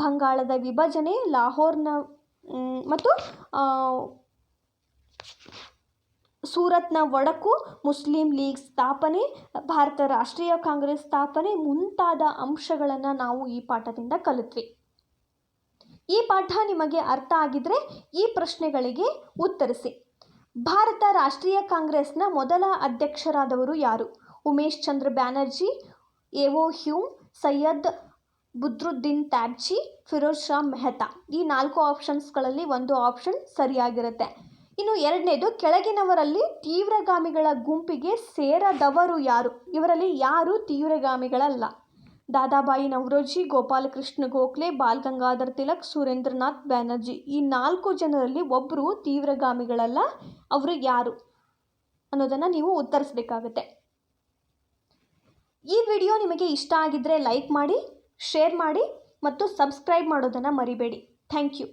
ಬಂಗಾಳದ ವಿಭಜನೆ, ಲಾಹೋರ್ನ ಮತ್ತು ಸೂರತ್ನ ಒಡಕು, ಮುಸ್ಲಿಂ ಲೀಗ್ ಸ್ಥಾಪನೆ, ಭಾರತ ರಾಷ್ಟ್ರೀಯ ಕಾಂಗ್ರೆಸ್ ಸ್ಥಾಪನೆ ಮುಂತಾದ ಅಂಶಗಳನ್ನು ನಾವು ಈ ಪಾಠದಿಂದ ಕಲಿತ್ವಿ. ಈ ಪಾಠ ನಿಮಗೆ ಅರ್ಥ ಆಗಿದ್ರೆ ಈ ಪ್ರಶ್ನೆಗಳಿಗೆ ಉತ್ತರಿಸಿ. ಭಾರತ ರಾಷ್ಟ್ರೀಯ ಕಾಂಗ್ರೆಸ್ನ ಮೊದಲ ಅಧ್ಯಕ್ಷರಾದವರು ಯಾರು? ಉಮೇಶ್ ಚಂದ್ರ ಬ್ಯಾನರ್ಜಿ, ಎ.ಒ. ಹ್ಯೂಮ್, ಸೈಯದ್ ಬುದ್ರುದ್ದೀನ್ ತ್ಯಾಬ್ಜಿ, ಫಿರೋಜ್ ಶಾ ಮೆಹ್ತಾ. ಈ 4 ಆಪ್ಷನ್ಸ್ಗಳಲ್ಲಿ ಒಂದು ಆಪ್ಷನ್ ಸರಿಯಾಗಿರುತ್ತೆ. ಇನ್ನು ಎರಡನೇದು, ಕೆಳಗಿನವರಲ್ಲಿ ತೀವ್ರಗಾಮಿಗಳ ಗುಂಪಿಗೆ ಸೇರದವರು ಯಾರು? ಇವರಲ್ಲಿ ಯಾರು ತೀವ್ರಗಾಮಿಗಳಲ್ಲ? ದಾದಾಬಾಯಿ ನವರೋಜಿ, ಗೋಪಾಲಕೃಷ್ಣ ಗೋಖಲೆ, ಬಾಲ್ ಗಂಗಾಧರ್ ತಿಲಕ್, ಸುರೇಂದ್ರನಾಥ್ ಬ್ಯಾನರ್ಜಿ. ಈ 4 ಜನರಲ್ಲಿ ಒಬ್ಬರು ತೀವ್ರಗಾಮಿಗಳಲ್ಲ. ಅವರು ಯಾರು ಅನ್ನೋದನ್ನು ನೀವು ಉತ್ತರಿಸಬೇಕಾಗುತ್ತೆ. ಈ ವಿಡಿಯೋ ನಿಮಗೆ ಇಷ್ಟ ಆಗಿದ್ದರೆ ಲೈಕ್ ಮಾಡಿ, ಶೇರ್ ಮಾಡಿ ಮತ್ತು ಸಬ್ಸ್ಕ್ರೈಬ್ ಮಾಡೋದನ್ನು ಮರಿಬೇಡಿ. Thank you.